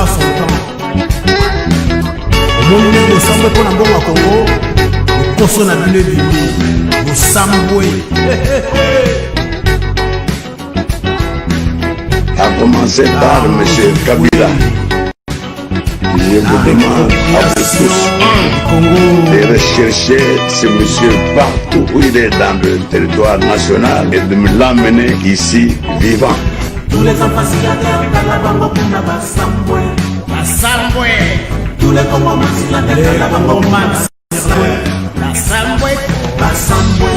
son temps. Au monde où Sambwe pour Nambongo Congo, le poisson n'a plus de vie. Au Sambwe. A commencer par M. Kabila. Je vous demande à vous tous de rechercher ce monsieur partout où il est dans le territoire national et de me l'amener ici vivant. Tous les enfants signataires de la banque pour la Bassambwe. Bassambwe. Tous les Congolais signataires de la banque pour la Bassambwe. Bassambwe. Bassambwe.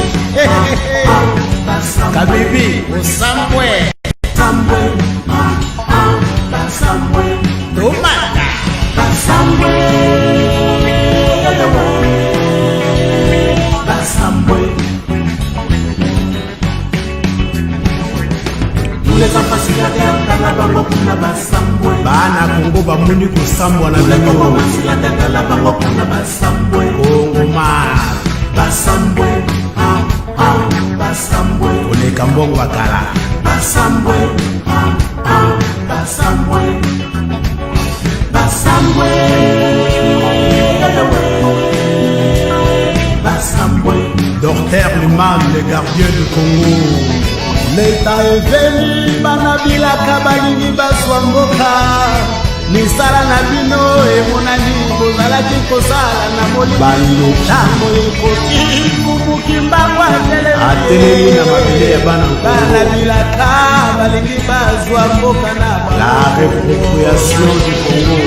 Kabibi, Bassambwe. Bassambwe. Bassambwe. Tomata. Bassambwe. Bassambwe. Tous les enfants signataires de la banque pour la Bassambwe. Bana Congo bamuni kusambwa na Tous les Congolais signataires de la banque pour la Bassambwe. Congo mar. Bassambwe. Bassambwe. Oleka mbongo bakala. Bassambwe. Bassambwe. Bassambwe. Bassambwe. Docteur Liman, le gardien du Congo. L'État est venu, banabila kabalingi baswamboka. Misala na bino emonani kozalaki kosala na molimo ntango ekoti kumuki mbangwa atelemi na mabele ya bana banabilaka balingi bazwa mboka na la réappropriation du Congo.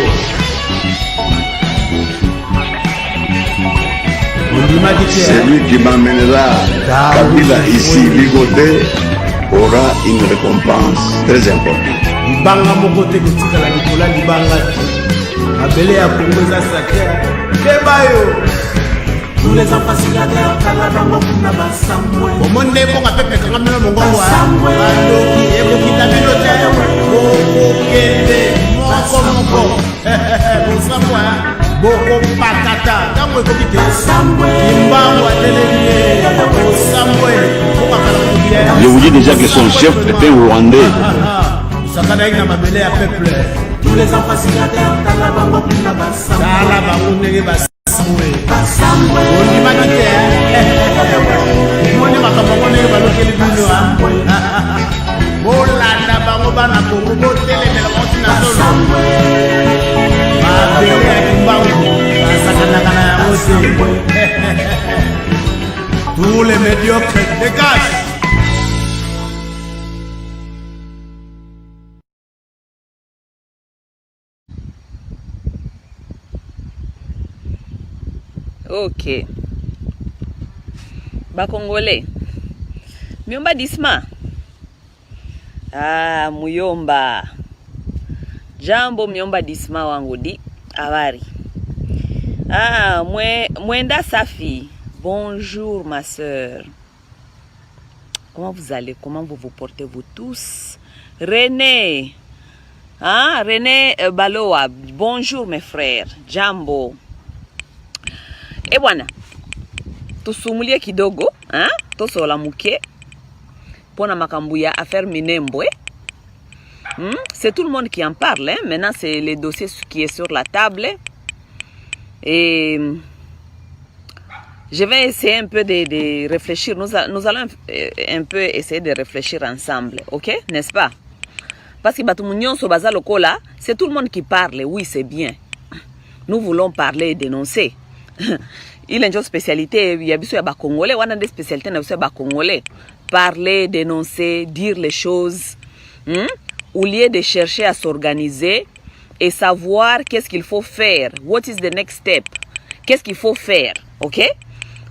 Celui qui m'amènera Kabila ici, Ligoté, aura une récompense très importante. Libanga moko te kotikala likola libanga mabele ya Congo eza sacré kebayo. Tous les enfants signataires de la banque pour la Bassambwe. Omonde bonga pepe kanga mino mongongo Bassambwe. aloki ekokita bino te okokende moko moko bosambwa bokopatata ntango ekoki te kimbango atelemi bosambwe okakala mobile. Je vous dis déjà que son chef était rwandais. Sakanaïk na mabele ya peuple. Tous les enfants signataires de la banque pour la Bassambwe. Tala bango ndenge Bassambwe. Bassambwe. Ondimaki te. Moni makambo ngo ndenge balokeli bino. Bolanda bango bana Congo botelemela bango na solo. Mabele ya kimbangu basakanaka na yango te. Tous les médiocres dégagent. Ok. Bakongole. Muyomba Disma. Ah, Muyomba. Jambo Muyomba Disma wangu di. Habari. Ah, Mwenda Safi. Bonjour ma sœur. Comment vous allez? Comment vous vous portez vous tous? René. Ah, René Baloa. Bonjour mes frères. Jambo. E bwana, tusumulie kidogo, tosola muke pona makambu ya affaire Minembwe. C'est tout le monde qui en parle, hein? Maintenant c'est le dossier qui est sur la table. Et je vais essayer un peu de réfléchir. Nous allons un peu essayer de réfléchir ensemble, ok? N'est-ce pas? Parce que Batumunion Sobaza Lokola, c'est tout le monde qui parle, oui c'est bien. Nous voulons parler et dénoncer. Il y a une spécialité, il y a des Congolais, on a des spécialités dans Congolais. Parler, dénoncer, dire les choses, au lieu de chercher à s'organiser et savoir qu'est-ce qu'il faut faire. What is the next step? Qu'est-ce qu'il faut faire? Ok?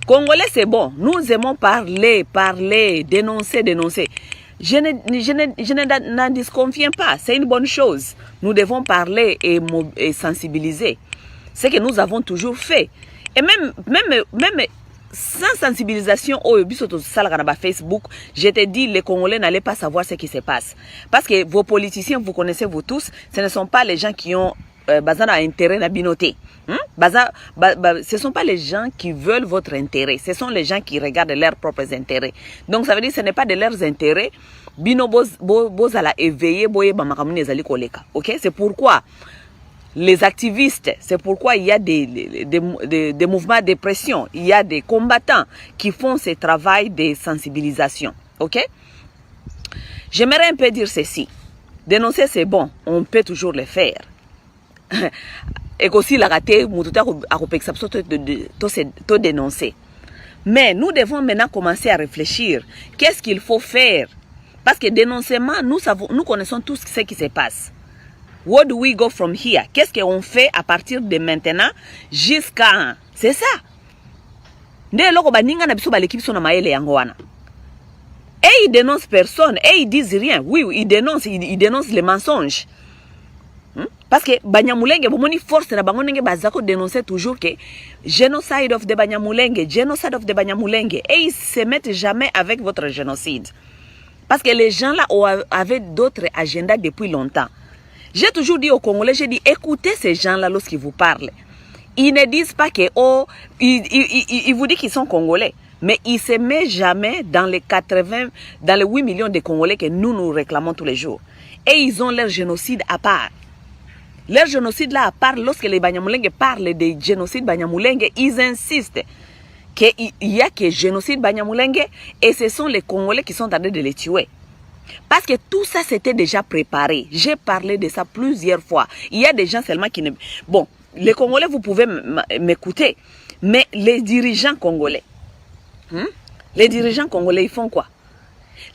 Congolais, c'est bon. Nous aimons parler, dénoncer. Je n'en disconviens pas. C'est une bonne chose. Nous devons parler et sensibiliser. C'est ce que nous avons toujours fait. Et même sans sensibilisation au Facebook, je te dis, les Congolais n'allaient pas savoir ce qui se passe. Parce que vos politiciens, vous connaissez vous tous, ce ne sont pas les gens qui ont intérêt à binoter. Ce ne sont pas les gens qui veulent votre intérêt. Ce sont les gens qui regardent leurs propres intérêts. Donc ça veut dire que ce n'est pas de leurs intérêts. Bino bozala éveillé boye ba makamuni ezali koleka. OK? C'est pourquoi les activistes. C'est pourquoi il y a des mouvements de pression. Il y a des combattants qui font ce travail de sensibilisation. Ok? J'aimerais un peu dire ceci. Dénoncer, c'est bon. On peut toujours le faire. Et aussi, la raté, tout dénoncer. Mais nous devons maintenant commencer à réfléchir. Qu'est-ce qu'il faut faire? Parce que dénoncement, nous connaissons tous ce qui se passe. Where do we go from here? Qu'est-ce qu'on fait à partir de maintenant jusqu'à... C'est ça. Et ils dénoncent personne. Et ils disent rien. Oui, ils dénoncent les mensonges. Parce que Banyamulenge, bomoni force na bangonenge bazako dénoncer toujours que génocide of the Banyamulenge, génocide of the Banyamulenge. Et ils se mettent jamais avec votre génocide. Parce que les gens là avaient d'autres agendas depuis longtemps. J'ai toujours dit aux Congolais, j'ai dit, écoutez ces gens-là lorsqu'ils vous parlent. Ils ne disent pas que, oh, ils vous disent qu'ils sont Congolais. Mais ils ne se mettent jamais dans les 8 millions de Congolais que nous réclamons tous les jours. Et ils ont leur génocide à part. Leur génocide là à part, lorsque les Banyamulenge parlent de génocide Banyamulenge, ils insistent qu'il y a que génocide Banyamulenge et ce sont les Congolais qui sont en train de les tuer. Parce que tout ça c'était déjà préparé. J'ai parlé de ça plusieurs fois. Il y a des gens seulement qui ne... Bon, les Congolais, vous pouvez m'écouter. Mais les dirigeants congolais, les dirigeants congolais, ils font quoi?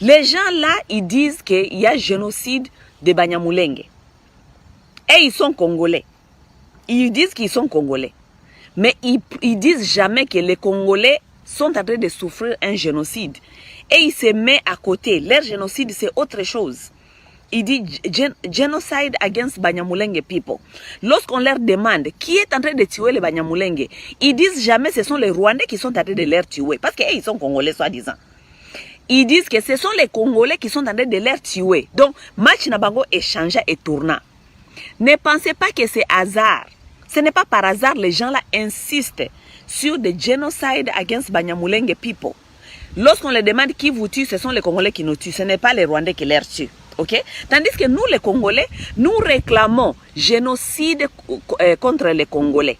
Les gens là, ils disent qu'il y a génocide de Banyamulenge. Et ils sont Congolais. Ils disent qu'ils sont Congolais. Mais ils disent jamais que les Congolais sont en train de souffrir un génocide. Et ils se mettent à côté. Leur génocide, c'est autre chose. Ils disent genocide against Banyamulenge people. Lorsqu'on leur demande qui est en train de tuer les Banyamulenge, ils disent jamais que ce sont les Rwandais qui sont en train de les tuer. Parce qu'ils sont Congolais, soi-disant. Ils disent que ce sont les Congolais qui sont en train de les tuer. Donc, match Nabango est changé et tournant. Ne pensez pas que c'est hasard. Ce n'est pas par hasard les gens là insistent sur des genocide against Banyamulenge people. Lorsqu'on les demande qui vous tue, ce sont les Congolais qui nous tuent. Ce n'est pas les Rwandais qui les tuent. Okay? Tandis que nous, les Congolais, nous réclamons génocide contre les Congolais.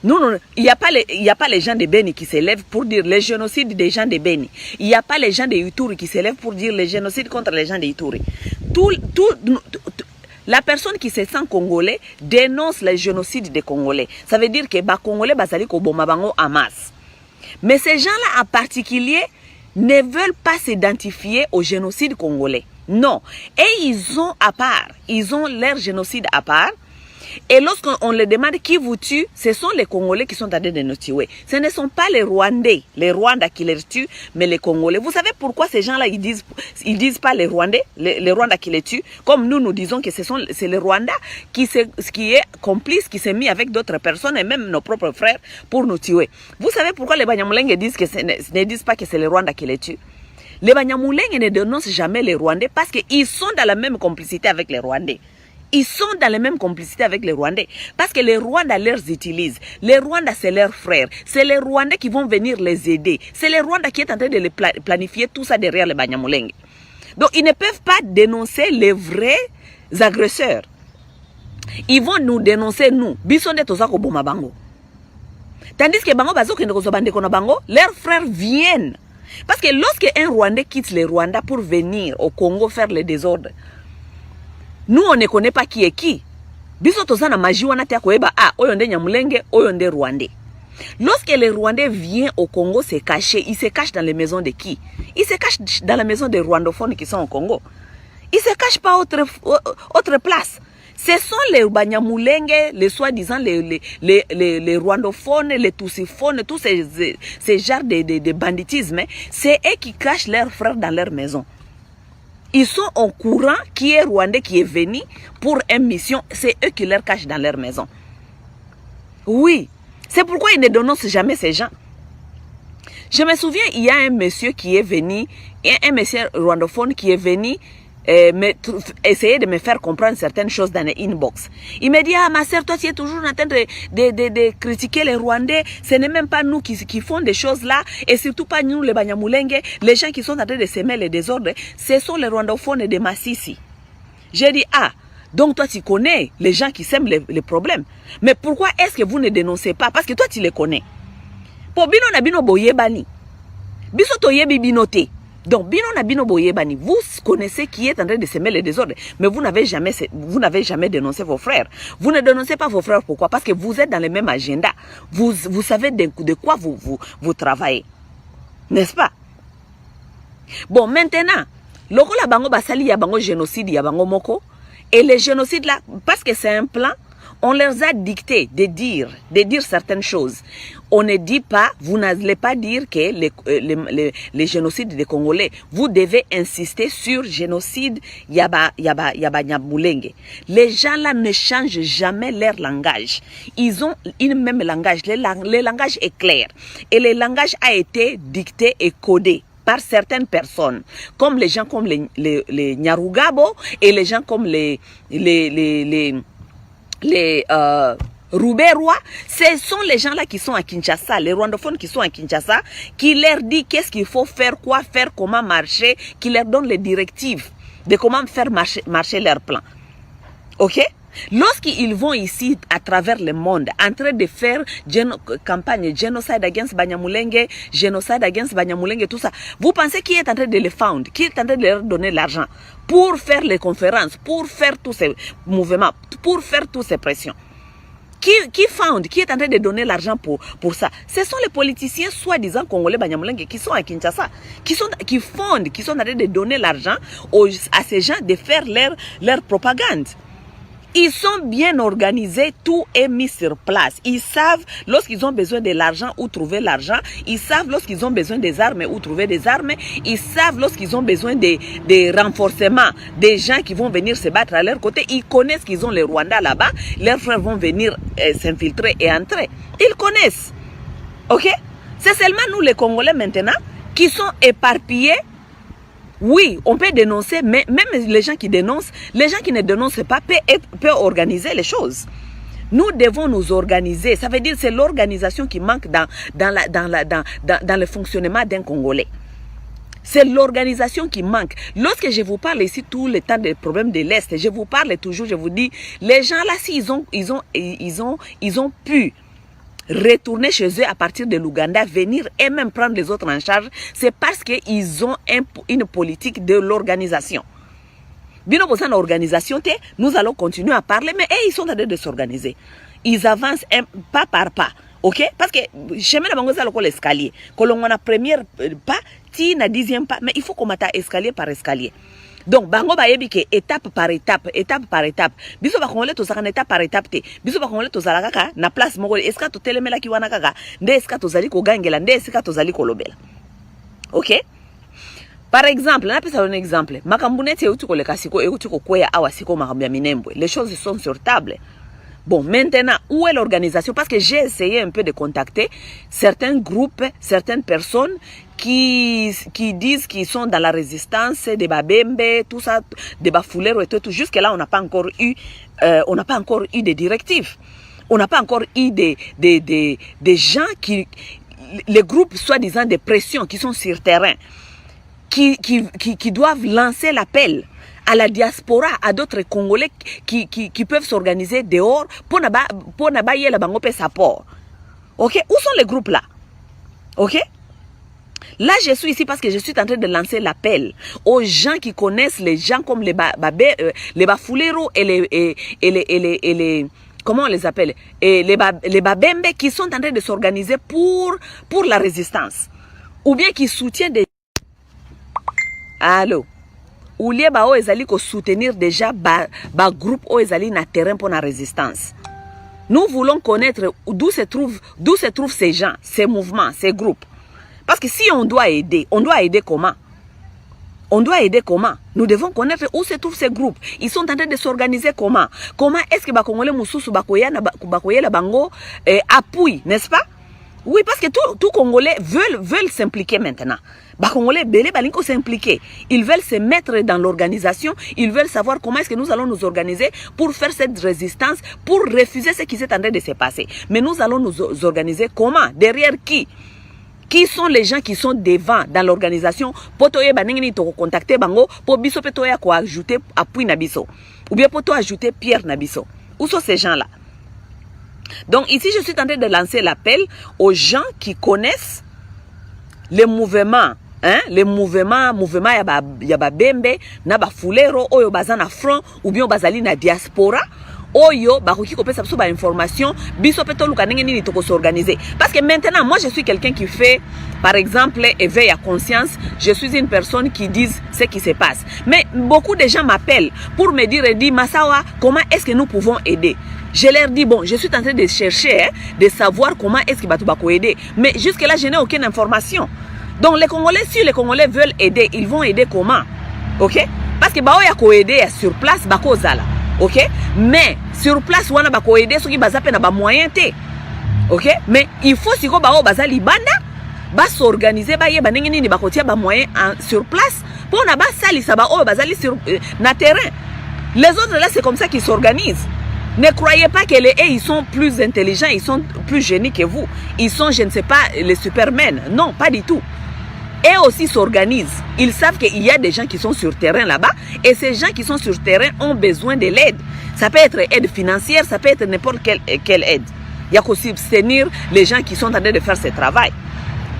Il n'y a pas les gens de Beni qui s'élèvent pour dire le génocide des gens de Beni. Il n'y a pas les gens de Ituri qui s'élèvent pour dire le génocide contre les gens de Ituri. La personne qui se sent congolais dénonce le génocide des Congolais. Ça veut dire que les Congolais basali ko bomabango en masse. Mais ces gens-là en particulier ne veulent pas s'identifier au génocide congolais. Non. Et ils ont à part. Ils ont leur génocide à part. Et lorsqu'on les demande qui vous tue, ce sont les Congolais qui sont en train de nous tuer. Ce ne sont pas les Rwandais qui les tuent, mais les Congolais. Vous savez pourquoi ces gens-là, ils disent pas les Rwandais, les Rwandais qui les tuent, comme nous disons que c'est les Rwandais qui est complice, qui s'est mis avec d'autres personnes et même nos propres frères pour nous tuer. Vous savez pourquoi les Banyamulenge ne disent pas que c'est les Rwandais qui les tuent? Les Banyamulenge ne dénoncent jamais les Rwandais parce qu'ils sont dans la même complicité avec les Rwandais. Ils sont dans la même complicité avec les Rwandais. Parce que les Rwandais les utilisent. Les Rwandais, c'est leurs frères. C'est les Rwandais qui vont venir les aider. C'est les Rwandais qui sont en train de planifier tout ça derrière les Banyamulenge. Donc, ils ne peuvent pas dénoncer les vrais agresseurs. Ils vont nous dénoncer, nous. Bisonde tozako boma bango. Tandis que bango bazo kende kozo bande kona bango, leurs frères viennent. Parce que lorsque un Rwandais quitte les Rwandais pour venir au Congo faire le désordre, nous, on ne connaît pas qui est qui. Biso tozana maji wana te koeba oyonde Nyamulenge, oyonde Rwandais. Lorsque les Rwandais viennent au Congo se cacher, ils se cachent dans les maisons de qui? Ils se cachent dans la maison des rwandophones qui sont au Congo. Ils se cachent pas autre place. Ce sont les Banyamulenge, les soi-disant les rwandophones, les tussiphones, tous ces genres de banditisme. C'est eux qui cachent leurs frères dans leur maison. Ils sont au courant qui est Rwandais qui est venu pour une mission. C'est eux qui leur cachent dans leur maison. Oui. C'est pourquoi ils ne dénoncent jamais ces gens. Je me souviens, il y a un monsieur qui est venu, un monsieur rwandophone qui est venu essayer de me faire comprendre certaines choses dans les inbox. Il me dit, ma sœur, toi tu es toujours en train de critiquer les Rwandais. Ce n'est même pas nous qui font des choses là. Et surtout pas nous les Banyamulenge. Les gens qui sont en train de semer les désordres, ce sont les rwandophones de Massissi. J'ai dit, Donc toi, tu connais les gens qui sèment les problèmes. Mais pourquoi est-ce que vous ne dénoncez pas? Parce que toi, tu les connais. Pour bino na bino boyebani. Biso toyebi binote. Donc, bino na bino boyebani. Vous connaissez qui est en train de semer les désordres. Mais vous n'avez jamais dénoncé vos frères. Vous ne dénoncez pas vos frères. Pourquoi? Parce que vous êtes dans le même agenda. Vous savez de quoi vous travaillez. N'est-ce pas? Bon, maintenant, loko la bango basali ya bango génocide ya bango moko. Et les génocides là, parce que c'est un plan, on leur a dicté de dire certaines choses. On ne dit pas, vous n'allez pas dire que les génocides des Congolais, vous devez insister sur génocide yaba Nyamulenge. Les gens là ne changent jamais leur langage. Ils ont un même langage. Le langage est clair. Et le langage a été dicté et codé par certaines personnes, comme les gens comme les Nyarugabo et les gens comme les Roubaix-Roi. Ce sont les gens là qui sont à Kinshasa, les rwandophones qui sont à Kinshasa, qui leur dit qu'est-ce qu'il faut faire, quoi faire, comment marcher, qui leur donne les directives de comment faire marcher leur plan. Ok? Lorsqu'ils vont ici à travers le monde en train de faire campagne génocide against Banyamulenge, génocide against Banyamulenge, tout ça, vous pensez qui est en train de les found, qui est en train de leur donner l'argent pour faire les conférences, pour faire tous ces mouvements, pour faire toutes ces pressions? Qui est en train de donner l'argent pour ça? Ce sont les politiciens soi-disant congolais Banyamulenge qui sont à Kinshasa, qui sont en train de donner l'argent à ces gens de faire leur propagande. Ils sont bien organisés, tout est mis sur place. Ils savent lorsqu'ils ont besoin de l'argent où trouver l'argent. Ils savent lorsqu'ils ont besoin des armes où trouver des armes. Ils savent lorsqu'ils ont besoin des renforcements, des gens qui vont venir se battre à leur côté. Ils connaissent qu'ils ont les Rwandais là-bas. Leurs frères vont venir s'infiltrer et entrer. Ils connaissent. Ok? C'est seulement nous les Congolais maintenant qui sont éparpillés. Oui, on peut dénoncer, mais même les gens qui dénoncent, les gens qui ne dénoncent pas peuvent organiser les choses. Nous devons nous organiser. Ça veut dire que c'est l'organisation qui manque dans le fonctionnement d'un Congolais. C'est l'organisation qui manque. Lorsque je vous parle ici tout le temps des problèmes de l'Est, je vous parle toujours, je vous dis, les gens là, s'ils ont pu retourner chez eux à partir de l'Ouganda, venir et même prendre les autres en charge, c'est parce qu'ils ont une politique de l'organisation. Bien au sein de l'organisation, nous allons continuer à parler, mais ils sont en train de s'organiser. Ils avancent pas par pas. Ok? Parce que chemin de bango ça l'escalier. Quand on a premier pas, ti na 10e pas, mais il faut qu'on mette escalier par escalier. Donc bango ba yebi ke étape par étape. Biso ba kongole to saka étape par étape te. Biso ba kongole to zala kaka na place moko eska to telemela ki wana kaka. Nde eska to zali ko gangela, nde eska to zali ko lobela. OK? Par exemple, on appelle ça un exemple. Makambunete euti ko leka siko euti ko kweya awa siko makambia minembwe. Les choses sont sur table. Bon, maintenant, où est l'organisation? Parce que j'ai essayé un peu de contacter certains groupes, certaines personnes qui disent qu'ils sont dans la résistance, des Babembe, tout ça, des Bafouleros et tout. Jusque-là, on n'a pas encore eu des directives. On n'a pas encore eu des gens les groupes soi-disant de pression qui sont sur terrain, qui doivent lancer l'appel à la diaspora, à d'autres Congolais qui peuvent s'organiser dehors pour n'abayer la bangope support. Ok? Où sont les groupes là? Ok? Là, je suis ici parce que je suis en train de lancer l'appel aux gens qui connaissent les gens comme les Bafouleros et les comment on les appelle? Et les Babembe qui sont en train de s'organiser pour la résistance. Ou bien qui soutiennent des... Allô? Ou lié ba o ezali ko soutenir déjà ba groupe o ezali na terrain pour la résistance. Nous voulons connaître d'où se trouvent ces gens, ces mouvements, ces groupes. Parce que si on doit aider comment? On doit aider comment? Nous devons connaître où se trouvent ces groupes. Ils sont en train de s'organiser comment? Comment est-ce que Bakongole Moussousou Bakoya la Bango appuie, n'est-ce pas? Oui, parce que tout Congolais veulent s'impliquer maintenant. Congolais balinko s'impliquer. Ils veulent se mettre dans l'organisation. Ils veulent savoir comment est-ce que nous allons nous organiser pour faire cette résistance, pour refuser ce qui s'est en train de se passer. Mais nous allons nous organiser comment? Derrière qui? Qui sont les gens qui sont devant dans l'organisation? Pour toye baningini to contacter bango pour biso petoya ko ajouter appui na biso. ou bien pour toi ajouter Pierre Nabiso. Où sont ces gens-là? Donc ici, je suis en train de lancer l'appel aux gens qui connaissent les mouvements, hein, les mouvements yaba bembe, na ba fulero, oyo bazana front, ou bien bazali na diaspora, oyo bakoki kopesa biso ba information, biso peto luka ndenge nini toko s'organiser. Parce que maintenant, moi je suis quelqu'un qui fait, par exemple, éveil à conscience. Je suis une personne qui dit ce qui se passe. Mais beaucoup de gens m'appellent pour me dire, Massawa, comment est-ce que nous pouvons aider? Je leur dis, bon, je suis en train de chercher, de savoir comment est-ce qu'il va tout aider. Mais jusque-là, je n'ai aucune information. Donc, les Congolais, si les Congolais veulent aider, ils vont aider comment? Ok? Parce que, bah, il y a qu'à aider sur place, bah, là. Ok? Mais, sur place, on a bah, aider, ceux qui bazapent, n'a moyen, ok? Mais, il faut, si vous avez bah, libanda, bah, s'organiser, bah, yé, bah, n'engeni, bah, kotia, bah, moyen, sur place, pour n'a pas sali, ça, bah, bazali, sur, na terrain. Les autres, là, c'est comme ça qu'ils s'organisent. Ne croyez pas que les ils sont plus intelligents, ils sont plus génies que vous. Ils sont, je ne sais pas, les supermen. Non, pas du tout. Et aussi s'organisent. Ils savent qu'il y a des gens qui sont sur terrain là-bas. Et ces gens qui sont sur terrain ont besoin de l'aide. Ça peut être aide financière, ça peut être n'importe quelle aide. Il y a qu'aussi soutenir les gens qui sont en train de faire ce travail.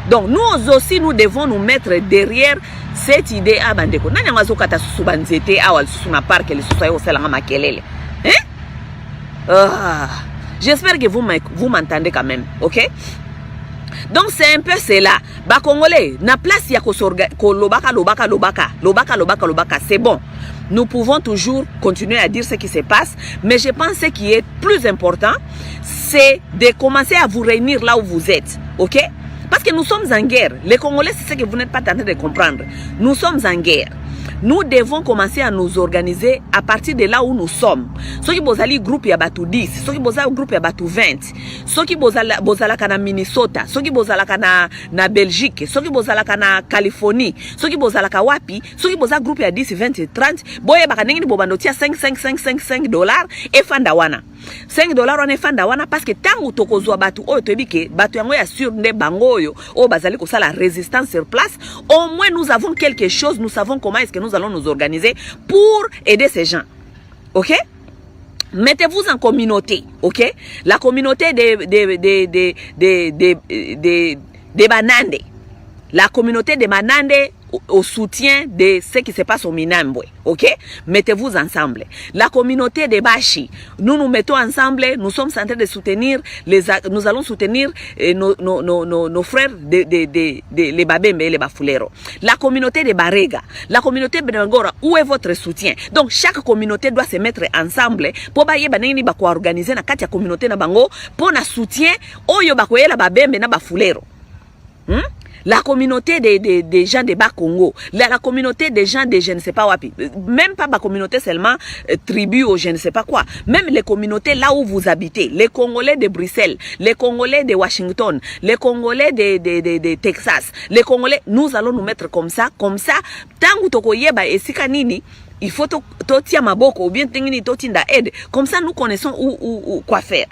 Donc nous aussi, nous devons nous mettre derrière cette idée. Ah, bandeko. J'espère que vous m'entendez quand même, ok? Donc c'est un peu cela. Ba Congolais, na place ya lobaka, c'est bon. Nous pouvons toujours continuer à dire ce qui se passe, mais je pense que ce qui est plus important, c'est de commencer à vous réunir là où vous êtes, ok? Parce que nous sommes en guerre. Les Congolais, c'est ce que vous n'êtes pas en train de comprendre. Nous sommes en guerre. Nous devons commencer à nous organiser à partir de là où nous sommes. Ceux qui bozali groupe ya batu 10, ceux qui bozali groupe ya batu 20, ceux qui bozala kana Minnesota, ceux qui bozala kana na Belgique, ceux qui bozala kana Californie, ceux qui bozala ka wapi, ceux qui bozala groupe ya 10, 20, 30, boye baka nengi bobando tia $5 et fanda wana. $5 wana fanda wana parce que tangu tokozwa batu oyo tebike batu yango ya sur nde bango oyo o bazali ko la résistance sur place, au moins nous avons quelque chose, nous savons comment est-ce que nous allons nous organiser pour aider ces gens. OK? Mettez-vous en communauté, OK? La communauté des Banande. La communauté des Banande au soutien de ce qui se passe au Minambwe, ok? Mettez-vous ensemble. La communauté des Bashi, nous nous mettons ensemble, nous sommes en train de soutenir, nous allons soutenir nos frères les Babembe et les Bafulero. La communauté des Barega, la communauté de Bengora, où est votre soutien? Donc chaque communauté doit se mettre ensemble pour organiser na kati ya communauté na bango pour na soutien oyo bakoyela Babembe na Bafulero. La communauté des gens de Bas-Congo, la communauté des gens de je ne sais pas wapi, même pas ma communauté seulement tribu ou je ne sais pas quoi, même les communautés là où vous habitez, les Congolais de Bruxelles, les Congolais de Washington, les Congolais de Texas, les Congolais, nous allons nous mettre comme ça, tangu tokoyeba esika nini, il faut totia maboko ou bien tingini totinda aide, comme ça nous connaissons où quoi faire.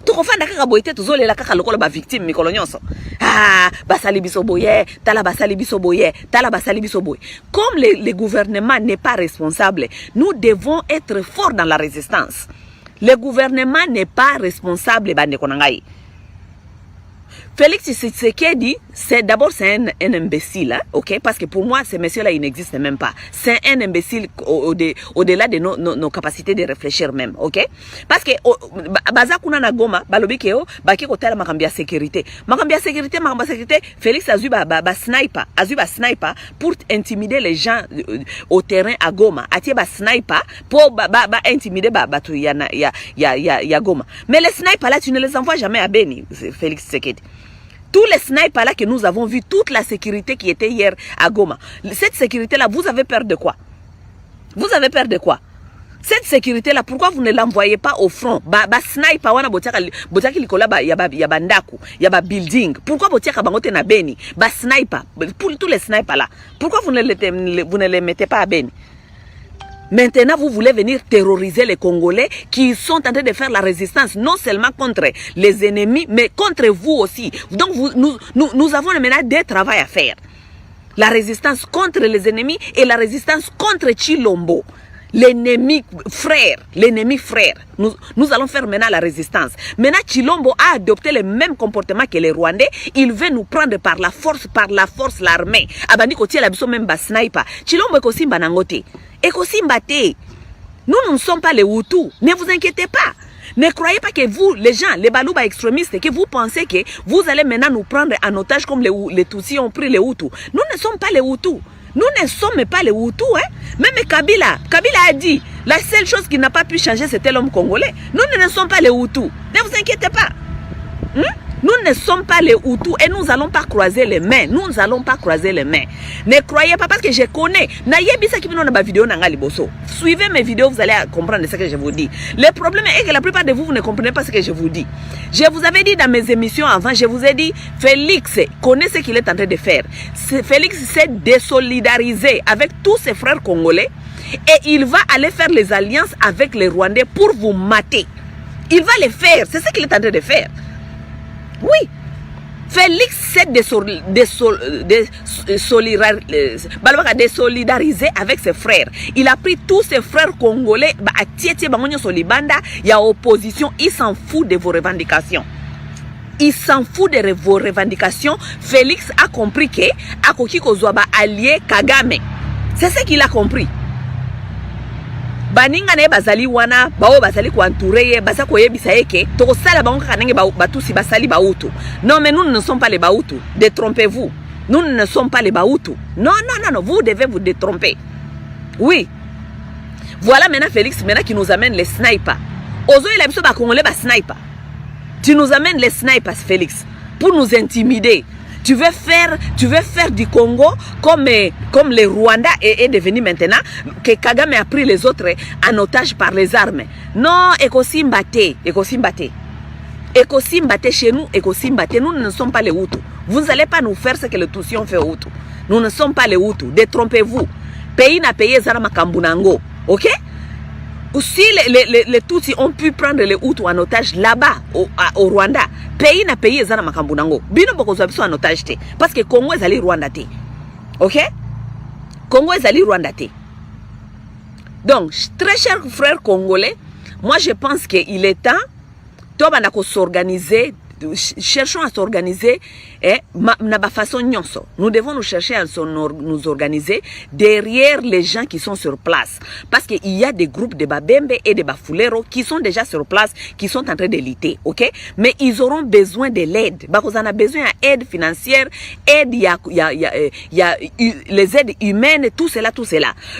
Tokofanda kaka boyete tozolela kaka lokola ba victime mikolo nyonso. Ah, basali biso boye, tala basali biso boye, tala basali biso boye. Comme le gouvernement n'est pas responsable, nous devons être forts dans la résistance. Le gouvernement n'est pas responsable, bande konangai. Félix Tshisekedi, c'est d'abord un imbécile, hein, ok? Parce que pour moi, ce monsieur-là, il n'existe même pas. C'est un imbécile au-delà de nos capacités de réfléchir même, ok? Parce que baza kuna na Goma, balobi keo, baki kotala makambia sécurité. Makambia sécurité, Félix azu ba sniper pour intimider les gens au terrain à Goma. Atie ba sniper pour intimider batu ya Goma. Mais les snipers là, tu ne les envoies jamais à Beni, Félix Tshisekedi. Tous les snipers là que nous avons vu, toute la sécurité qui était hier à Goma. Cette sécurité là, vous avez peur de quoi? Vous avez peur de quoi? Cette sécurité là, pourquoi vous ne l'envoyez pas au front? Sniper wana botiaka likola ya ndaku, ya building. Pourquoi botiaka bangote na Beni? Sniper, pour tous les snipers là. Pourquoi vous ne les mettez pas à Beni? Maintenant, vous voulez venir terroriser les Congolais qui sont en train de faire la résistance, non seulement contre les ennemis, mais contre vous aussi. Donc, nous avons maintenant des travail à faire. La résistance contre les ennemis et la résistance contre Chilombo. l'ennemi frère, nous allons faire maintenant la résistance. Maintenant, Tshilombo a adopté le même comportement que les Rwandais. Il veut nous prendre par la force l'armée. Abandi kotie la biso même ba sniper. Tshilombo ekosimba nangote. Ekosimba te. Nous ne sommes pas les Hutus. Ne vous inquiétez pas. Ne croyez pas que vous, les gens, les Balouba extrémistes, que vous pensez que vous allez maintenant nous prendre en otage comme les Tutsis ont pris les Hutus. Nous ne sommes pas les Hutus. Nous ne sommes pas les Hutus. Hein? Même Kabila a dit, la seule chose qui n'a pas pu changer, c'était l'homme congolais. Nous ne sommes pas les Hutus. Ne vous inquiétez pas. Nous ne sommes pas les Hutus et nous n'allons pas croiser les mains. Nous n'allons pas croiser les mains. Ne croyez pas parce que je connais. Suivez mes vidéos, vous allez comprendre ce que je vous dis. Le problème est que la plupart de vous, vous ne comprenez pas ce que je vous dis. Je vous avais dit dans mes émissions avant, je vous ai dit, Félix connaît ce qu'il est en train de faire. Félix s'est désolidarisé avec tous ses frères congolais et il va aller faire les alliances avec les Rwandais pour vous mater. Il va les faire. C'est ce qu'il est en train de faire. Oui, Félix s'est désolidarisé avec ses frères. Il a pris tous ses frères congolais, il y a opposition, il s'en fout de vos revendications. Il s'en fout de vos revendications. Félix a compris que Akoki Kozwaba allié Kagame. C'est ce qu'il a compris. Baninga ne bazali wana bao bazali ko entourer baza ko yebisa yeke to sala bango kanenge batusi basali bautu. Non mais nous ne sommes pas les bautu. Détrompez-vous. Nous ne sommes pas les bautu. Non, vous devez vous détromper. Oui. Voilà maintenant Félix maintenant qui nous amène les snipers. Ozo il a biso ba congolais ba sniper. Tu nous amènes les snipers Félix pour nous intimider. Tu veux faire du Congo comme le Rwanda est devenu maintenant, que Kagame a pris les autres en otage par les armes. Non, Ekosimbate chez nous, nous ne sommes pas les Hutus. Vous n'allez pas nous faire ce que les Tutsis ont fait aux Hutus. Nous ne sommes pas les Hutus. Détrompez-vous. Pays n'a payé Zara Kambunango. Ok? Si les Tutsis ont pu prendre les Hutus en otage là-bas, au Rwanda, pays n'a payé Zana Makambunango. Bino boko zwabiso en otage te. Parce que Congo est allé Rwanda te. Ok? Congo est allé Rwanda te. Donc, très chers frères congolais, moi je pense qu'il est temps, toi bandako s'organiser, cherchons à s'organiser nous devons nous chercher à nous organiser derrière les gens qui sont sur place, parce qu'il y a des groupes de Babembe et de Bafulero qui sont déjà sur place, qui sont en train de lutter, ok, mais ils auront besoin de l'aide. Parce qu'on a besoin d'aide financière, aide, il y a les aides humaines, tout cela.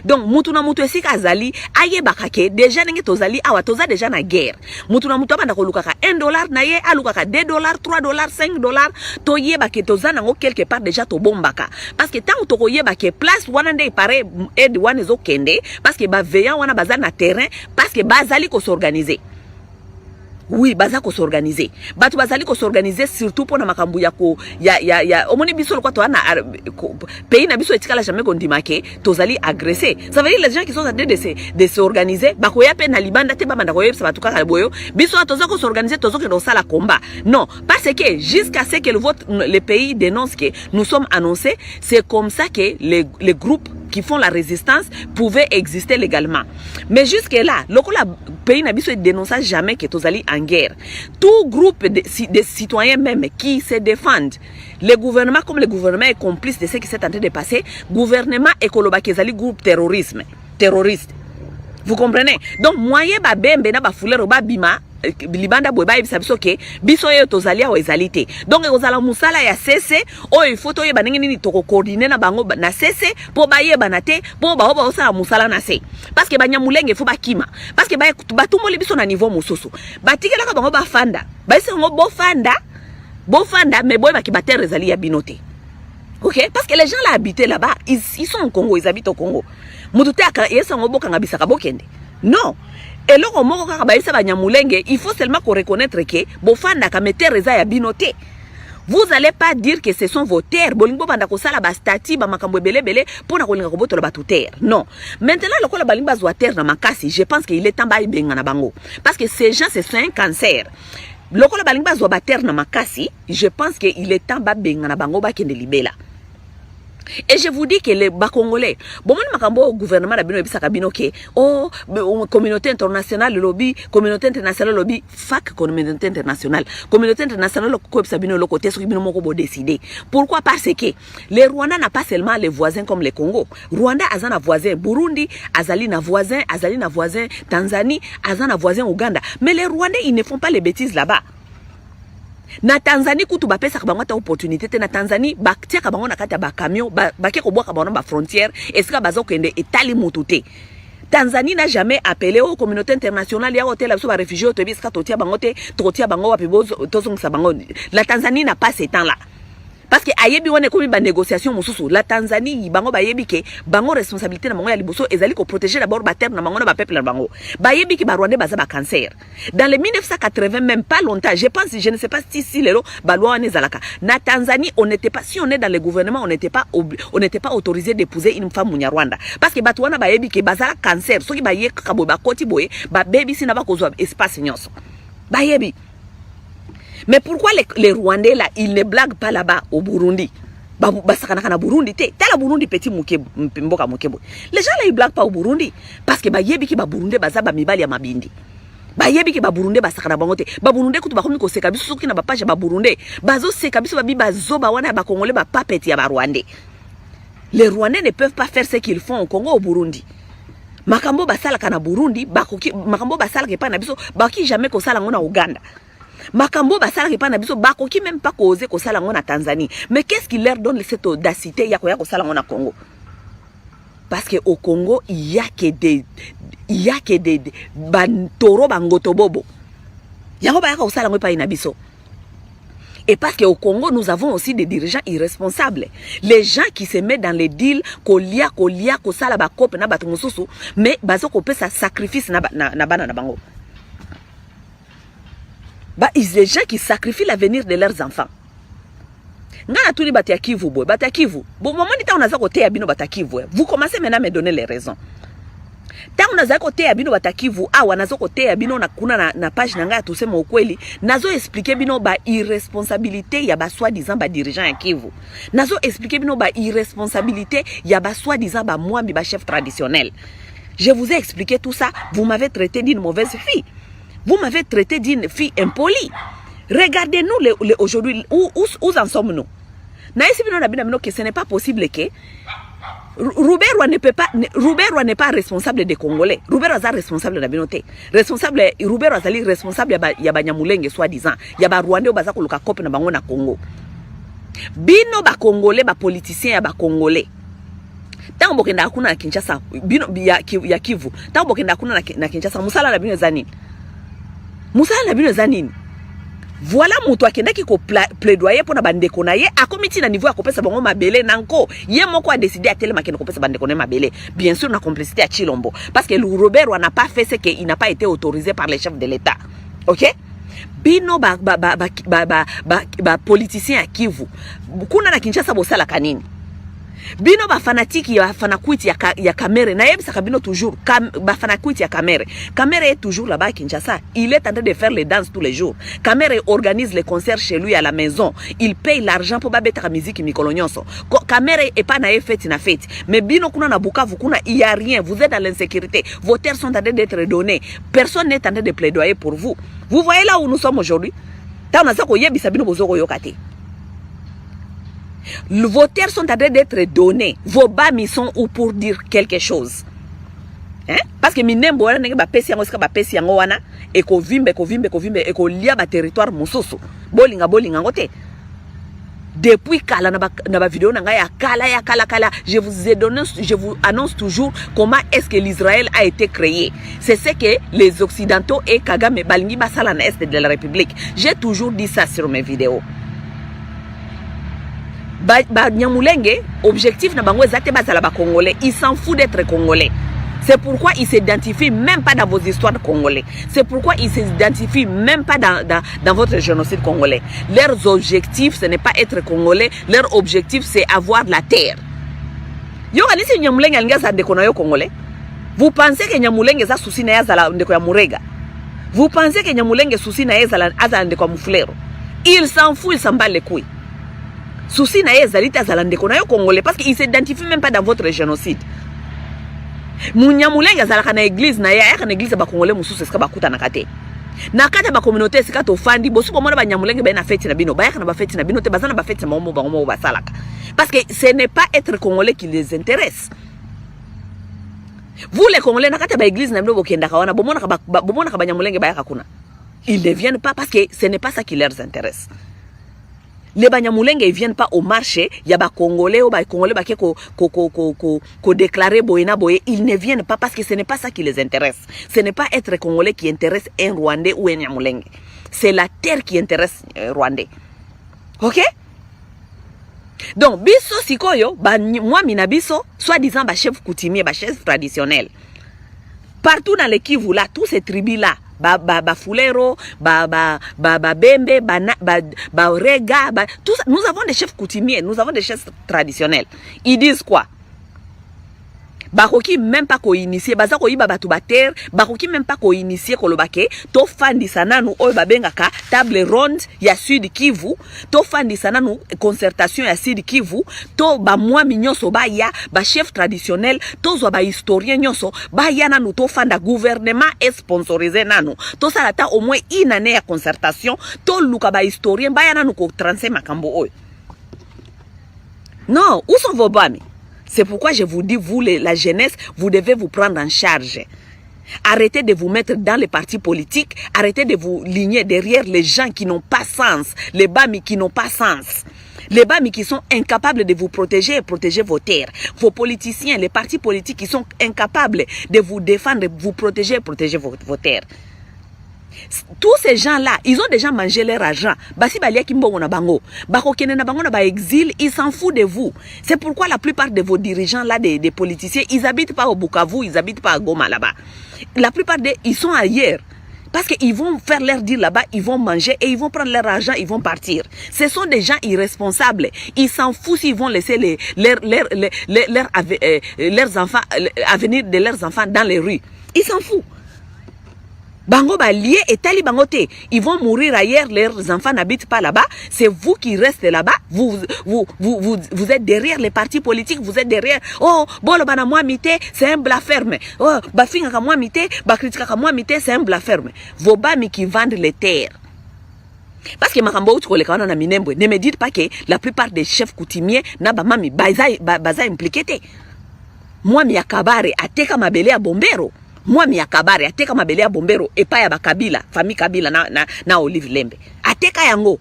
Donc mutuna mutu esika azali aye bakake déjà nenge tozali awa toza déjà na guerre. Mutuna mutu abanda kolukaka $1 na ye alukaka $2, $3, $5 toyeba ke tozana ngo quelque part déjà to bombaka, parce que tant tokoyeba ke place wana nde pare aide wana ezokende, parce que ba veillant wana baza na terrain, parce que bazali ko s'organiser. Oui, baza ko s'organiser. Batu bazali ko s'organiser surtout pour na makambu ya ko ya omoni biso lokwa to ana pays na biso etikala jamais kondimake tozali agresser. Ça veut dire les gens qui sont en train de s'organiser bako ya pe na libanda te ba banda ko yebisa batu kaka boyo biso toza ko s'organiser tozo ke do sala combat. Non, parce que jusqu'à ce que le pays dénonce que nous sommes annoncés, c'est comme ça que les groupes qui font la résistance pouvaient exister légalement. Mais jusque là, le pays n'a pas dénoncé jamais que tozali en guerre. Tout groupe de citoyens même qui se défendent, le gouvernement comme le gouvernement est complice de ce qui s'est en train de passer, gouvernement écoloba kezali groupe terroriste. Vous comprenez? Donc moyen ba bembe na ba fulero ba bima libanda boy ba yebisa biso ke biso yo tozali a ezalité. Donc kozala musala ya CC o il faut to yeba ndenge nini to coordonner na bango na CC po ba yeba na te po ba oba osala musala na C. Parce que banyamulenge faut ba kima. Parce que ba tumboli biso na niveau mosusu. Batikela ka bango ba fanda. Ba ise ngo bo fanda mais boy ba ki bater ezali ya binote. Ok? Parce que les gens là habitent là-bas, ils sont au Congo, ils habitent au Congo. Non. Et là, il faut seulement qu'on reconnaisse que Bofanda Kamete Reza ya binoté. Vous n'allez pas dire que ce sont vos terres. Bolingo banda ko sala ba stati ba makambo belebele pour na kolinga ko botola ba terre. Non. Maintenant le kola balimba zo terre na makasi, je pense qu'il est temps ba ibenga na bango. Parce que ces gens c'est un cancer. Le kola balimba zo ba terre na makasi, je pense qu'il est temps ba benga na bango ba kende libela. Et je vous dis que les Congolais, bon, moi, gouvernement a bien que oh, communauté internationale lobby, communauté internationale lobby, fac communauté internationale le côté ce qui décider. Pourquoi? Parce que les Rwandais n'a pas seulement les voisins comme les Congo. Rwanda a un voisin, Burundi, Azali na voisin, Tanzanie, Azana voisin Ouganda. Mais les Rwandais, ils ne font pas les bêtises là-bas. Na Tanzanie kutu ba pesa kabango ta opportunité te na Tanzanie ba tia kabango na kata ba camion ba ke ko boa kabango ba frontière esika bazo kende etali mututé. Tanzanie n'a jamais appelé aux communautés internationales ya hôtel ba réfugiés to biska to tia bango te to tia bango wa pibozo to songsa bango. La Tanzanie n'a pas ce temps là. Parce que ayebi wane komi ba négociation mususu la Tanzanie bango ba yebi ke bango responsabilité na bango ya liboso ezali ko protéger d'abord ba terre na bango na ba peuple na bango ba yebi ke ba Rwandais baza ba cancer dans les 1980 même pas longtemps je pense je ne sais pas si lelo ba loi ne zalaka na Tanzanie on n'était pas si on est dans le gouvernement on n'était pas autorisé d'épouser une femme munya Rwanda parce que batu wana ba yebi ke baza cancer soki ba ye kabo ba koti boye ba baby sina ba kozwa espace nyonso ba yebi. Mais pourquoi les Rwandais là, ils ne blaguent pas là-bas au Burundi? Burundi la Burundi petit mboka mukebo. Les gens là ils blaguent pas au Burundi parce que ba yebi ki ba Burundi baza ba mibali ya mabindi. Ba yebi ki ba Burundi basakana bango te. Ba Burundi kutu ba komi ko seka biso soki na ba page ba Burundi. Bazo seka biso ba bi bazo ba wana ba Congolais ba papeti ya ba Rwandais. Les Rwandais ne peuvent pas faire ce qu'ils font au Congo au Burundi. Makambo basala kana Burundi bakoki makambo basala ke pa na biso baki jamais ko sala ngona Uganda. Makambo basala ki pa na biso bakoki même pas causer ko sala ngona Tanzanie. Mais qu'est-ce qui leur donne cette audacité ya ko sala ngona Congo? Parce que au Congo il y a que des bantoro bangoto bobo. Yango ba ya ko sala ngoi pa ina biso. Et parce qu'au Congo, nous avons aussi des dirigeants irresponsables. Les gens qui se mettent dans les deals, kolia, kosala ba kope na batumususu, mais bazo kope sa sacrifice na bango. Bah, ils les gens qui sacrifient l'avenir de leurs enfants. Ngana tuli batakivu boy, batakivu. Bon moment ni ta on a za côté abino batakivu. Vous commencez maintenant à me donner les raisons. Ta on a za côté abino batakivu, wanazo côté abino na kuna na page na ngaya tusema ukweli, nazo expliquer bino ba irresponsabilité ya ba soi-disant ba dirigeant ya Kivu. Nazo expliquer bino ba irresponsabilité ya ba soi-disant ba mwambi ba chef traditionnel. Je vous ai expliqué tout ça, vous m'avez traité d'une mauvaise fille. Vous m'avez traité d'une fille impolie. Regardez-nous aujourd'hui, où en sommes-nous? Que ce n'est pas possible que Rouberwa n'est pas responsable des Congolais. Rouberwa est responsable de la binoté. Responsable, Rouberwa est responsable de la Nyamulenge, soi-disant. Il y a des Rwandais qui ont été copés dans le Congo. Bino ba Congolais, ba politiciens, ba Congolais. Tant que vous avez Kinshasa, bino ya Kivu. Tant que vous avez Kinshasa, musala la bino zanine. Musala na bino zanini. Voilà mutu akenda ki ko plaidoyer pour na bandeko na ye a komiti na niveau ya kopesa bango mabele nanko ye moko a décidé à tellement que na kopesa bandeko na mabele bien sûr na complicité à Chilombo parce que le Robert n'a pas fait ce que il n'a pas été autorisé par les chefs de l'État. OK? Bino ba politicien à Kivu. Kuna na Kinshasa bosala kanini? Bino ba fanatique ya fanakwiti ya Kamere na yebisa kabino toujours ba fanakwiti ya Kamere. Kamere est toujours là-bas à Kinshasa. Il est en train de faire les danses tous les jours. Kamere organise les concerts chez lui à la maison. Il paye l'argent pour babeta la musique mikolo nyonso. Kamere est pas na fête na fête. Mais bino kuna na Bukavu kuna il y a rien. Vous êtes dans l'insécurité. Vos terres sont en train d'être données. Personne n'est en train de plaidoyer pour vous. Vous voyez là où nous sommes aujourd'hui? Ta on a ça ko yebisa bino bozoko yokate. Vos terres sont en train d'être données. Vos bâmis sont où pour dire quelque chose. Hein? Parce que minembo wana nenge ba pesi yango sika ba pesi yango wana e ko vimbe e ko lia ba territoire mususu. Bolinga ngote. Depuis kala na ba vidéo na ya kala, je vous annonce toujours comment est-ce que l'Israël a été créé. C'est ce que les occidentaux et Kagame balingi basala na est de la République. J'ai toujours dit ça sur mes vidéos. Nyamulenge, objectif na bango ezate bazala ba Congolais, il s'en fout d'être Congolais. C'est pourquoi ils s'identifient même pas dans vos histoires de Congolais. C'est pourquoi ils s'identifient même pas dans votre génocide congolais. Leurs objectifs, ce n'est pas être Congolais, leur objectif c'est avoir la terre. Yo alisi Nyamulenge alinga za ndeko na yo Congolais. Vous pensez que Nyamulenge za susi na yazala ndeko ya Murega? Vous pensez que Nyamulenge susi na yazala ndeko ya Mufulero? Il s'en fout, il s'en bat les couilles. souci na ezalita zalandeko na yo congolais parce qu'il s'identifie même pas dans votre génocide. Munyamulenge azalaka na église na ya na église ba congolais mususu eska bakuta na kate. Na kata ba communauté esika to fandi bosu ko mona ba nyamulenge ba na fête na bino ba ya na ba fête na bino te bazana ba fête na momo bango ba salaka. Parce que ce n'est pas être congolais qui les intéresse. Vous les congolais na kata ba église na bino bokenda kawana bomona ka ba nyamulenge ba ya kuna. Ils ne viennent pas parce que ce n'est pas ça qui leur intéresse. Les Banyamulenge ils viennent pas au marché, il y a ba Congolais ou ba Congolais ba ko déclarer boyena boye, ils ne viennent pas parce que ce n'est pas ça qui les intéresse. Ce n'est pas être Congolais qui intéresse un Rwandais ou un Nyamulenge. C'est la terre qui intéresse Rwandais. OK? Donc biso sikoyo moi minabiso soi-disant ba chef coutumier, ba chef traditionnel. Partout dans les Kivu là, tous ces tribus là, ba Fulero, Bembe, ba Rega, tout ça, nous avons des chefs coutumiers, nous avons des chefs traditionnels. Ils disent quoi? Bakoki même pas ko initier, bazako yiba batu bater, bakoki même pas ko initier ko lobake, to fandi sana nu oy babengaka table ronde ya Sud Kivu, to fandi sana nu concertation ya Sud Kivu, to ba moi minyoso ba ya ba chef traditionnel, to zo ba historien nyoso, ba ya nanu to fanda gouvernement et sponsorisé nanu. To salata au moins une année ya concertation, to luka ba historien ba ya nanu ko transe makambo oy. Non, où sont vos bami? C'est pourquoi je vous dis, vous, la jeunesse, vous devez vous prendre en charge. Arrêtez de vous mettre dans les partis politiques. Arrêtez de vous ligner derrière les gens qui n'ont pas sens. Les bami qui n'ont pas sens. Les bami qui sont incapables de vous protéger et protéger vos terres. Vos politiciens, les partis politiques qui sont incapables de vous défendre, de vous protéger et protéger vos terres. Tous ces gens-là, ils ont déjà mangé leur argent. Basi balia kimbongo na bango. Bako kene na bango na ba exil, ils s'en foutent de vous. C'est pourquoi la plupart de vos dirigeants là, des politiciens, ils habitent pas au Bukavu, ils habitent pas à Goma là-bas. La plupart ils sont ailleurs. Parce qu'ils vont faire leur deal là-bas, ils vont manger et ils vont prendre leur argent, ils vont partir. Ce sont des gens irresponsables. Ils s'en foutent s'ils vont laisser leurs enfants, l'avenir de leurs enfants dans les rues. Ils s'en foutent. Bango ba lié et tali bangote. Ils vont mourir ailleurs, leurs enfants n'habitent pas là-bas. C'est vous qui restez là-bas. Vous êtes derrière les partis politiques, vous êtes derrière. Oh, bolo bana moi mité, c'est un blaferme. Oh, bafinga ka moi mité, bakritika ka moi mité, c'est un blaferme. Vos bami qui vendent les terres. Parce que makambo utu koleka na minembwe, ne me dites pas que la plupart des chefs coutumiers na ba mami baza impliqué. Moi mi akabare ateka mabele ya Bombero. Moi mi akabare ateka mabele ya Bombero epa ya bakabila, famille Kabila na Olive Lembe. Ateka yango.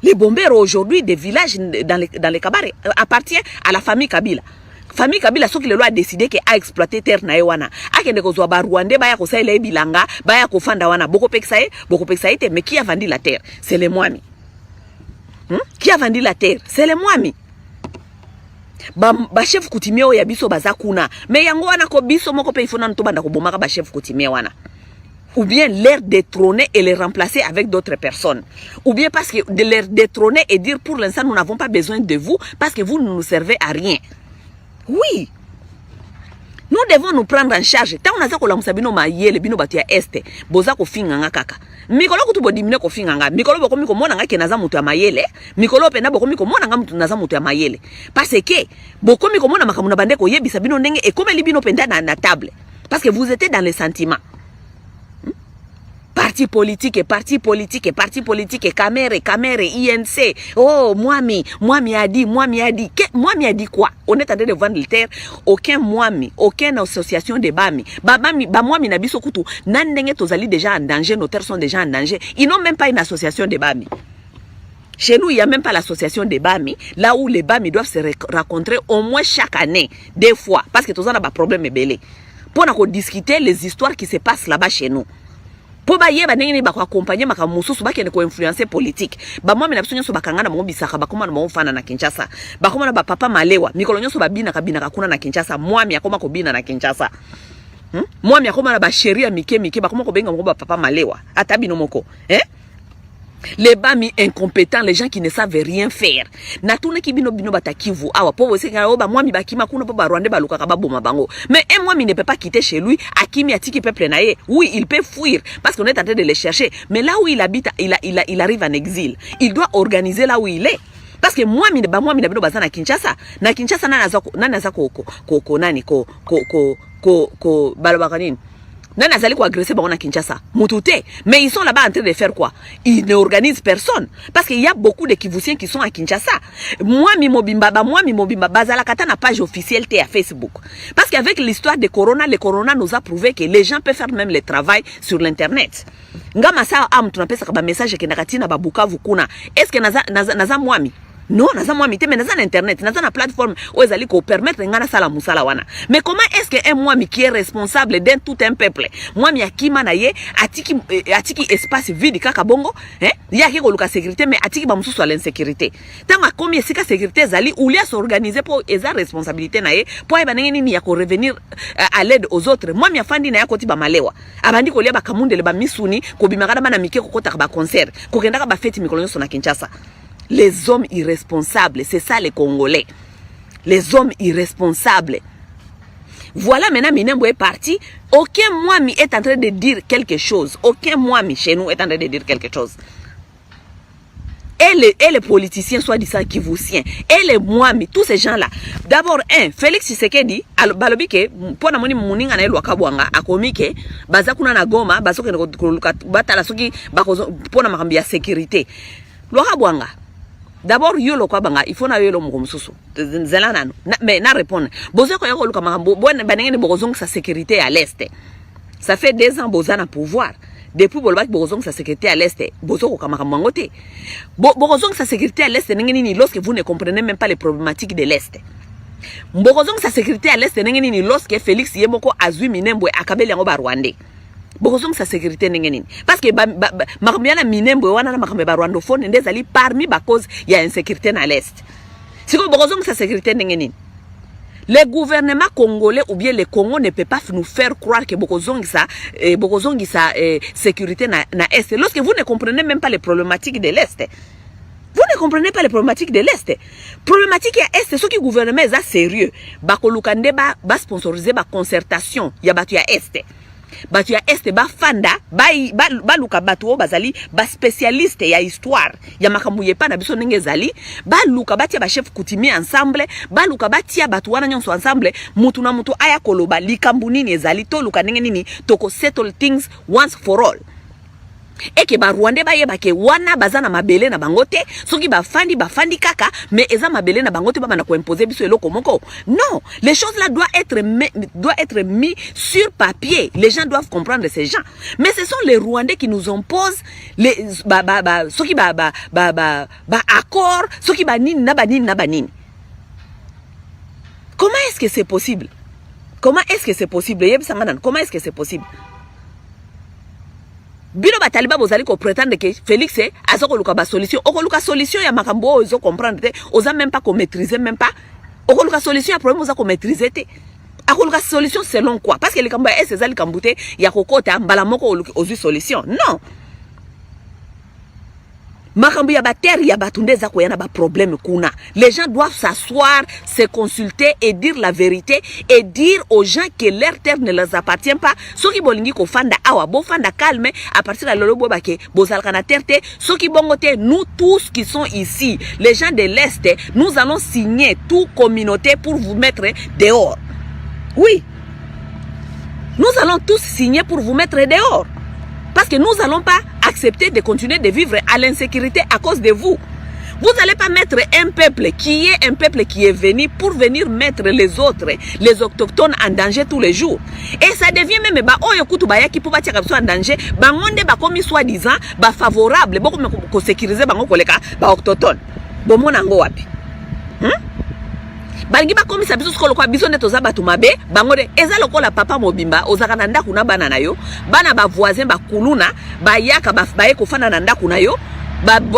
Les Bombero aujourd'hui des villages dans les Kabare appartient à la famille Kabila. Famille Kabila ce que le loi a décidé que a exploité terre na wana. Akende ko zo ba Rwandais ba ya ko saile bilanga, ba ya ko fanda wana boko peksae te, mais qui a vendu la terre? C'est les Mwami. Qui a vendu la terre? C'est les Mwami. Ba chef coutumier ya biso bazakuna mais yango wana ko biso moko pe ifona ntobanda ko bomaka ba chef coutumier wana ou bien les détrôner et les remplacer avec d'autres personnes ou bien parce que de les détrôner et dire pour l'instant nous n'avons pas besoin de vous parce que vous ne nous servez à rien. Oui, nous devons nous prendre en charge. Tant on a ça ko la musabino mayele bino batu ya este boza ko finganga kaka mikolo kutu bodimine ko finganga mikolo boko miko mona nga kenaza mutu ya mayele mikolo penda boko miko mona nga mutu naza mutu ya mayele parce que boko miko mona makamuna bande ko yebisa bino ndenge et comme libino penda na table parce que vous étiez dans les sentiments. Parti politique et Kamere, INC. Oh, Mwami a dit. Mwami a dit quoi? On est en train de vendre le terre. Aucun Mwami, aucune association de Bami. Mwami na biso kutu. Nandenge tozali déjà en danger, nos terres sont déjà en danger. Ils n'ont même pas une association de Bami. Chez nous, il n'y a même pas l'association des Bami. Là où les Bami doivent se rencontrer au moins chaque année, 2 fois. Parce que tous on a des problèmes belé. Pour discuter les histoires qui se passent là-bas chez nous. Po ba yeba ndenge ba ko accompagner maka mususu ba kende ko influencer politique ba moi na biso nyoso bakangana mo bisaka ba koma na mo fana na Kinshasa ba koma na ba papa malewa mikolo nyoso ba bina kabina kakuna na Kinshasa moi mi akoma ko bina na Kinshasa moi mi akoma na ba sheria mike ba koma ko benga mo ba papa malewa atabino moko les bami incompétents, les gens qui ne savent rien faire. Natuna ki bino batakivu awa po woseka oba mwami bakima kuna po ba Rwanda baluka ka baboma bango. Mais un mwami ne peut pas quitter chez lui, akimi atiki peuple nae. Oui, il peut fuir parce qu'on est en train de les chercher, mais là où il habite, il arrive en exil. Il doit organiser là où il est. parce que moi mi na bino baza na Kinshasa nani aza ko balobaka nini nani azali ko agresser bango na Kinshasa mutute, mais ils sont là-bas en train de faire quoi? Ils ne organisent personne parce qu'il y a beaucoup de Kivusiens qui sont à Kinshasa. Moi mi mobimba bazala kata na page officielle à Facebook, parce qu'avec l'histoire de Corona, le Corona nous a prouvé que les gens peuvent faire même le travail sur l'internet. Ngama sa am tunapesa kaba message ke nakatina ba Bukavu kuna, est-ce que naza mwami? Non, naza mwami te, mais naza na internet, naza na plateforme où ezali ko permettre ngana sala musala wana. Mais comment est-ce que un mwami qui est responsable d'un tout un peuple, mwami akima na ye atiki espace vide kaka bongo, ya ki ko luka sécurité mais atiki ba mususu à l'insécurité. Tanga komi esika sécurité zali ou lia s'organiser pour eza responsabilité na ye pour eba nini ni ya ko revenir à l'aide aux autres. Mwami afandi na ya koti ba malewa. Abandi ko lia ba kamunde le ba misuni ko bimaka bana mike ko kota ba concert, ko kenda ba fête mikolo nyonso na Kinshasa. Les hommes irresponsables, c'est ça les Congolais. Les hommes irresponsables. Voilà, maintenant Minembo est parti. Aucun Mwami est en train de dire quelque chose. Aucun Mwami chez nous est en train de dire quelque chose. Et les politiciens, soi-disant Kivusiens, et les Mwami, tous ces gens-là. D'abord, Félix Tshisekedi, balobike, pour na moni muninga na elu akabwanga, akomike, bazakuna na goma, basoke batala soki, pour na makambi ya sécurité. Lokabwanga. D'abord yolo kwa banga il faut na yolo mususu zela nanu mais na répondre bozo ko yoko luka makambo bona banengene bozong sa sécurité à l'est. Ça fait 2 ans bozana pouvoir depuis bolobaki bozong sa sécurité à l'est bozo ko kama mangote bozong sa sécurité à l'est nengeni ni lorsque vous ne comprenez même pas les problématiques de l'est. Bozong sa sécurité à l'est nengeni ni lorsque Félix Yemoko azui Minembwe akabeli yango ba Rwandais. Bokozong sa sécurité ngenini parce que makambiana Minembwe wana na makambe ba rwandophone ndezali parmi ba cause ya insécurité na l'est. Siko bokozong sa sécurité ngenini. Le gouvernement congolais ou bien le Congo ne peut pas nous faire croire que bokozong sa sécurité na est lorsque vous ne comprenez même pas les problématiques de l'est. Vous ne comprenez pas les problématiques de l'est. Problématique ya est ce qui gouvernement est sérieux. Ba kolukande ba sponsoriser ba concertation ya batu ya est. Batu ya este ba fanda ba luka batu o bazali ba spécialiste ya histoire ya makambuye pa na biso ndenge zali ba luka batia ba chef coutumier ensemble ba luka batia batu wana nyonso ensemble mutu na mutu aya koloba likambu nini ezali to luka ndenge nini toko settle things once for all. Et que ba Rwandais ba yeba ke wana bazana mabele na bangote soki ba fandi kaka mais eza mabele na bangote ba na ko imposer biso eloko moko. Non, les choses là doivent être mis sur papier. Les gens doivent comprendre ces gens. Mais ce sont les Rwandais qui nous imposent les soki accord, soki ba nini na ba nini. Comment est-ce que c'est possible? Comment est-ce que c'est possible? Comment est-ce que c'est possible? Bino bataliba bozali ko prétendre que Félix azoko luka ba solution okoluka solution ya makambo ozo comprendre te oza même pas ko maîtriser même pas okoluka solution ya problème oza ko maîtriser te akoluka solution selon quoi parce que les kambo est ezali kambute ya kokota mbala moko ozu solution non makambo ya bateri ya batunde za ko yana ba problème kuna. Les gens doivent s'asseoir, se consulter et dire la vérité et dire aux gens que leur terre ne leur appartient pas. Soki bolingi ko fanda awa bo fanda calme à partir de lolo bobake bozalka na terre te soki bongote nous tous qui sont ici les gens de l'est nous allons signer toute communauté pour vous mettre dehors. Oui. Nous allons tous signer pour vous mettre dehors. Parce que nous n'allons pas accepter de continuer de vivre à l'insécurité à cause de vous. Vous n'allez pas mettre un peuple qui est venu pour venir mettre les autres, les autochtones en danger tous les jours. Et ça devient même en danger. Bangonde ba komi soi-disant ba favorable beaucoup ko sécuriser bango koleka ba autochtone. Bomona ngo wapi? Balingi ba komisa biso skolo kwa biso neto za batu mabe bangode eza lokola papa mobimba ozaka na ndaku na bana na yo bana ba voisin ba kuluna ba yaka ba ye ko fana na ndaku na yo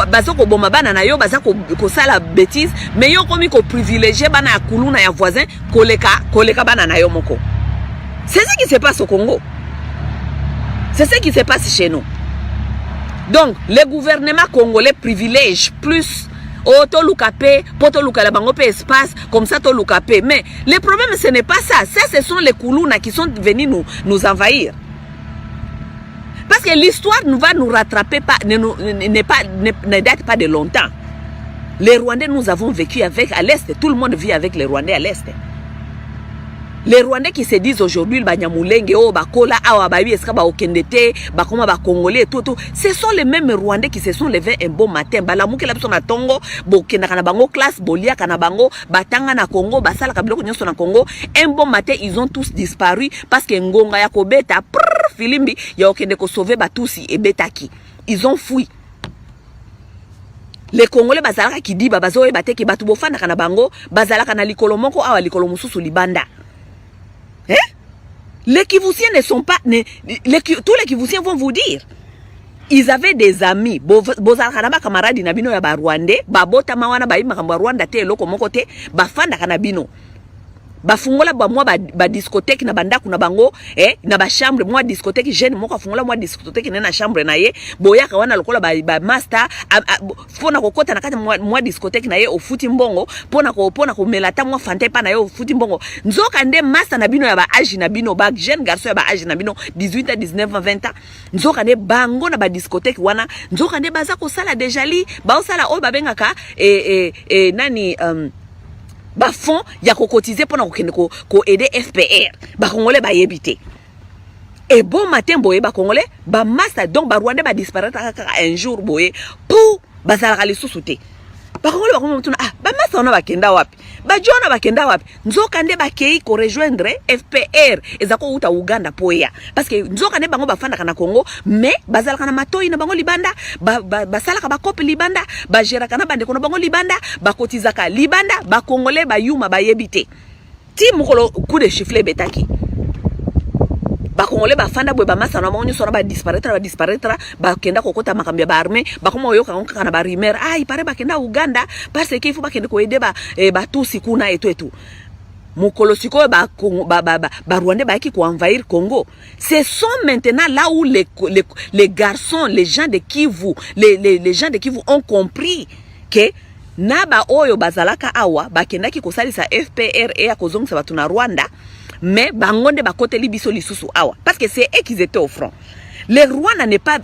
bazoko boma bana na yo bazako ko sala bêtise mais yo komi ko privilégier bana ya kuluna ya voisin koleka bana na yo moko. C'est ce qui se passe au Congo. C'est ce qui se passe chez nous. Donc le gouvernement congolais privilège plus to lukape, poto lukala bango pe espace, comme ça to lukape. Mais le problème ce n'est pas ça. Ça ce sont les Kuluna qui sont venus nous envahir. Parce que l'histoire va nous rattraper pas, ne date pas de longtemps. Les Rwandais, nous avons vécu avec à l'Est. Tout le monde vit avec les Rwandais à l'Est. Les Rwandais qui se disent aujourd'hui, Banyamulenge, oh, Bakola, Awa, Babi, Eska, Baokendete, Bakoma, Bakongolais, tout. Ce sont les mêmes Rwandais qui se sont levés un bon matin. Balamouke la personne à Tongo, Bokenda Kanabango, classe, Bolia Kanabango, Batanga na Congo, Basala Kabilo Konyoso na Congo. Un bon matin, ils ont tous disparu parce que Ngonga Yakobeta, Filimbi, Yaokendeko sauvé Batusi et Betaki. Ils ont fui. Les Congolais bazalaka qui dit babazo e bateki batu bofanda kana bango bazalaka na likolo moko awa likolo mususu libanda. Les Kivusiens ne sont pas tous les Kivusiens vont vous dire. Ils avaient des amis. Bozalaka na ba camarade na bino ya ba Rwandais, babota mawana ba imaka ba Rwanda te loko moko te, bafanda kana bino. Bafungola ba mwa ba discothèque na bandaku na bango na ba chambre mwa discothèque jeune moko afungola mwa discothèque na chambre na ye boyaka wana lokola ba master fona kokota na kati mwa discothèque na ye ofuti mbongo pona ko melata mwa fante pa na ye ofuti mbongo nzoka nde master na bino ya ba âge na bino ba jeune garçon ya ba âge na bino 18 ans 19 ans 20 ans nzoka nde bango na ba discothèque wana nzoka nde baza ko sala déjà li ba osala o babengaka nani ba fond ya kokotiser pour ko aider FPR ba congolais ba yebité et bon matin boye ba congolais ba massa donc ba Rwandais ba disparaître un jour boye pour bazala kali susute ba congolais ba komona ba massa ona ba kenda wapi ba jona ba kenda wapi nzoka nde ba kei ko rejoindre FPR ezako uta Uganda poya parce que nzoka nde bango ba fanda kana Congo mais bazala kana matoi na bango libanda ba sala ka ba kopi libanda ba gera kana bande kono bango libanda ba kotizaka libanda ba congolais ba yuma ba yebite ti mukolo coup de chifflet betaki ba congolais ba fanda boy ba massa na monyo sona ba disparaître ba kenda kokota makambi ba armée ba komo yoka kana ba rimer il paraît ba kenda Uganda parce que il faut ba kenda ko aider ba tusi kuna etu mukolo siko ba Rwandais ba ki ko envahir Congo. Ce sont maintenant là où les garçons, les gens de Kivu, les gens de Kivu ont compris que naba oyo bazalaka awa ba kenda ki ko salisa FPR et akozongisa batu na Rwanda. Mais bangonde bakote libiso lisusu awa parce que c'est eux qui étaient au front. Les Rwandais n'est pas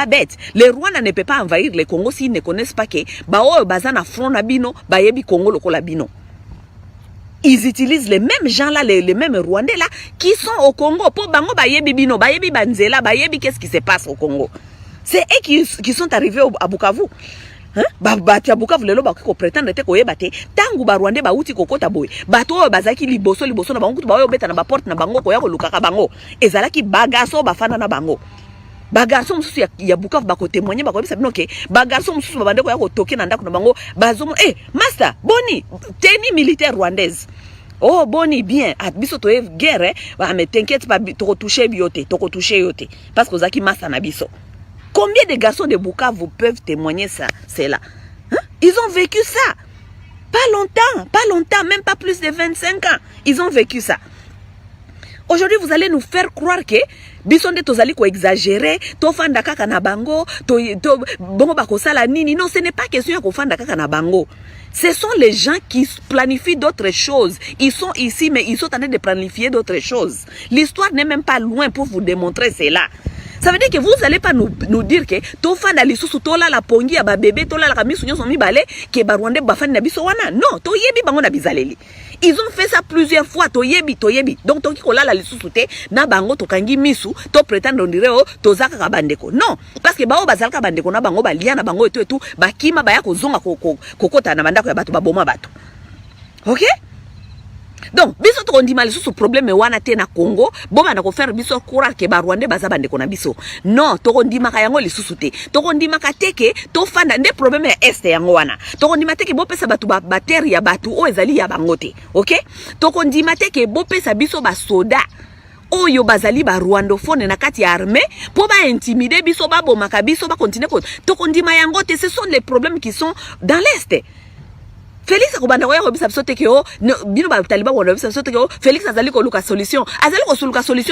bête. Les Rwandais ne peut pas envahir le Congo s'ils ne connaissent pas que ba oyo bazana front na bino ba yebi Congo lokola bino. Ils utilisent les mêmes gens là, les mêmes Rwandais là qui sont au Congo pour bango ba yebi bino, ba yebi banzela, ba yebi qu'est-ce qui se passe au Congo. C'est eux qui sont arrivés à Bukavu. Bati ya Bukavu lelo bakiko pretendre te koyeba te tangu ba Rwandais ba uti kokota boy bato oyo bazaki liboso na bango kutu ba oyo beta na ba porte na bango koya ko lukaka bango ezalaki bagaso bafana na bango bagarso mususu ya Bukavu bako témoigner bako bisa bino ke bagarso mususu babande koya ko toke na ndako na bango bazomo master boni tenue militaire rwandaise oh boni bien biso to guerre mais t'inquiète pas to toucher biote to toucher yote parce que zaki master na biso. Combien de garçons de Bukavu peuvent témoigner ça, c'est là. Ils ont vécu ça. Pas longtemps, même pas plus de 25 ans. Ils ont vécu ça. Aujourd'hui, vous allez nous faire croire que bisonde tozali ko exagérer, to fanda kaka na bango, to bongo bakosala nini. Non, ce n'est pas question ko fanda kaka na bango. Ce sont les gens qui planifient d'autres choses. Ils sont ici, mais ils sont en train de planifier d'autres choses. L'histoire n'est même pas loin pour vous démontrer cela. Ça veut dire que vous n'allez pas nous dire que tofanda lisusu tola la pongi ya ba bébé tola la kamisu nyoso mibale que ba Rwandais bafani na biso wana. Non, to yebi bango na bizaleli. Ils ont fait ça plusieurs fois, to yebi. Donc toki kola la lisusu te na bango to kangi misu, to prétendre on dirait to zaka ka bandeko. Non, parce que bao bazalaka bandeko na bango ba lia na bango et tout, ba kima ba ya ko zonga kokota na bandako ya bato ba boma bato. OK? Donc, biso to ondima lisusu problème wana te na Congo, boma na ko faire biso croire que ba Rwandais baza bandeko na biso. Non, to ondima ka yango lisusu te. To ondima ka teke to fanda nde problème ya este yango wana. To ondima teke bo pesa batu ba terre ya batu o ezali ya bangote. OK? To ondima teke bo pesa biso ba soda oyo bazali ba rwandophone na kati ya armée pour ba intimider biso ba bomaka biso ba continuer ko. To ondima yango te, ce sont les problèmes qui sont dans l'est. Félix akubanda koya kobisa biso teke o bino ba taliba wona bisa biso teke o Félix azali ko luka solution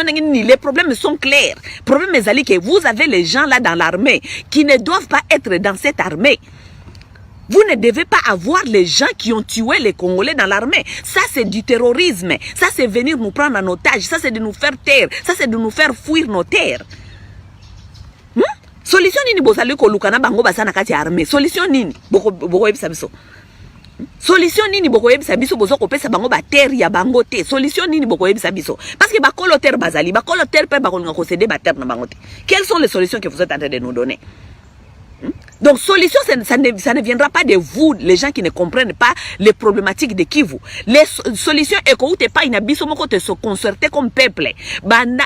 ni les problèmes sont clairs. Problème ezali que vous avez les gens là dans l'armée qui ne doivent pas être dans cette armée. Vous ne devez pas avoir les gens qui ont tué les Congolais dans l'armée. Ça c'est du terrorisme. Ça c'est venir nous prendre en otage. Ça c'est de nous faire taire. Ça c'est de nous faire fuir nos terres. Solution nini bozali ko lukana bango basana kati armée. Solution nini boko yebisa biso. Solution nini boko yebisa biso bozo kopesa bango ba terre ya bango te. Solution nini boko yebisa biso. Parce que ba coloterre bazali, ba coloterre pe ba kolinga ko céder ba terre na bango te. Quelles sont les solutions que vous êtes en train de nous donner? Donc, solution, ça ne viendra pas de vous, les gens qui ne comprennent pas les problématiques de Kivu. Les solutions, écoutez pas, il biso moko te se concerter comme peuple.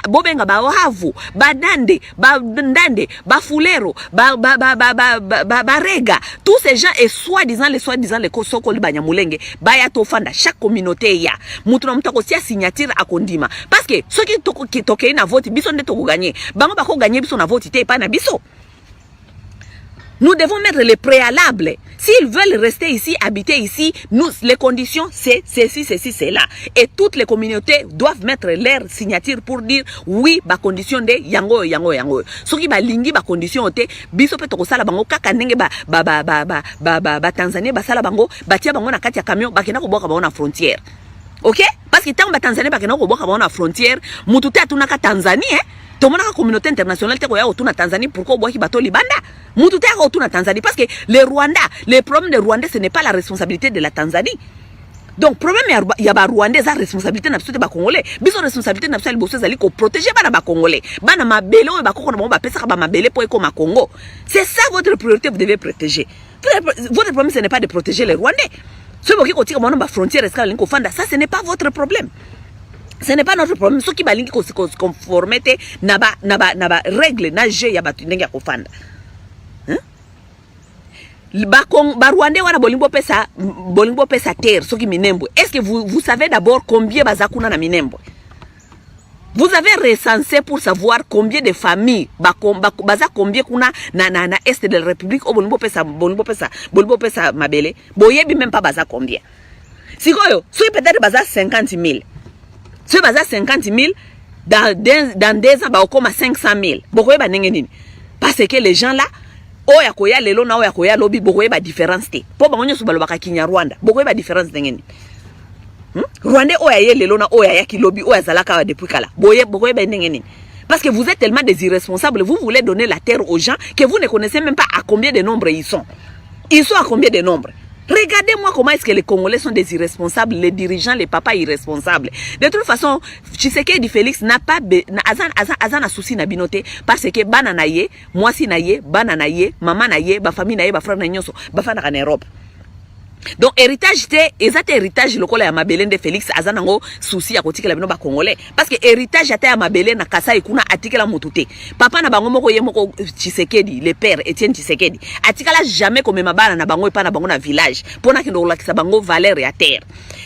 Bobenga ba ohavu, ba dande, ba ndande, ba fulero, ba rega. Tous ces gens, et soi-disant les sokoli banyamulenge, ba ya tofanda, chaque communauté ya. Mutuna mutako siya signature à kondima. Parce que, ceux qui toke na vote, biso nde toko gagner. Bango bako gagner biso na vote, te pa na biso. Nous devons mettre les préalables. S'ils veulent rester ici, habiter ici, les conditions, c'est ceci, c'est là. Et toutes les communautés doivent mettre leur signature pour dire oui, ba condition de yango. Ce qui ba lingi ba condition te, biso pe toko sala bango kaka nenge ba Tanzanie ba sala bango, ba tia bango na kati ya camion, ba kena ko boka bango na frontière. OK? Parce que tant ba Tanzanie ba kena ko boka bango na frontière, mutu te atuna ka Tanzanie, Tout le monde a la communauté internationale autour de Tanzanie. Pourquoi on voit qu'il bateau Libanda? Moutou te autour de Tanzanie parce que les Rwandais, les problèmes des Rwandais, ce n'est pas la responsabilité de la Tanzanie. Donc problème il y a ba Rwandais sa responsabilité n'absolument ba Congolais. Biso responsabilité n'absolument bosse zali ko protéger bana ba Congolais. Bana mabele o ba koko na ba pesa ba mabele po eko ma Congo. C'est ça votre priorité, vous devez protéger. Votre problème ce n'est pas de protéger les Rwandais. Ceux qui continuent à ba frontière escale ko fanda, ça ce n'est pas votre problème. Ce n'est pas notre problème. Ceux qui balingi ko conformité na ba règle na jeu ya batu ndenge ya ko fanda. Rwandais wana bolingo pesa terre soki minembo. Est-ce que vous savez d'abord combien bazakuna na minembo? Vous avez recensé pour savoir combien de familles baza combien kuna na est de la République au bolingo pesa mabele. Boyebi même pas baza combien. Sikoyo, soki peut-être baza 50 000. Si baza 50 000 dans 2 ans ba okoma 500 000. Bokoyeba ndenge nini? Parce que les gens là oya koya lelo na oya koya lobi bokoyeba différence te. Po bango nyoso balobaka kinya Rwanda. Bokoyeba différence ndenge nini? Rwanda oya ye lelo na oya ya kilobi oya zalaka depuis kala. Bokoyeba ndenge nini? Parce que vous êtes tellement des irresponsables, vous voulez donner la terre aux gens que vous ne connaissez même pas à combien de nombres ils sont. Ils sont à combien de nombres? Regardez-moi comment est-ce que les Congolais sont des irresponsables, les dirigeants, les papas irresponsables. De toute façon, Tshisekedi Félix n'a pas azan a souci na binote parce que bana na ye, mwasi na ye, bana na ye, maman na ye, ba famille na ye, ba frère na nyonso, ba fana en Europe. Donc héritage te ezate héritage lokola ya mabele de Félix azanango souci ya kotikela bino ba Congolais parce que héritage ata ya mabele na Kasai kuna atikela motute papa na bango moko ye moko Tshisekedi le père Etienne Tshisekedi atikala jamais comme mabana na bango epa na bango na village pona kindo lakisa bango valeur ya terre.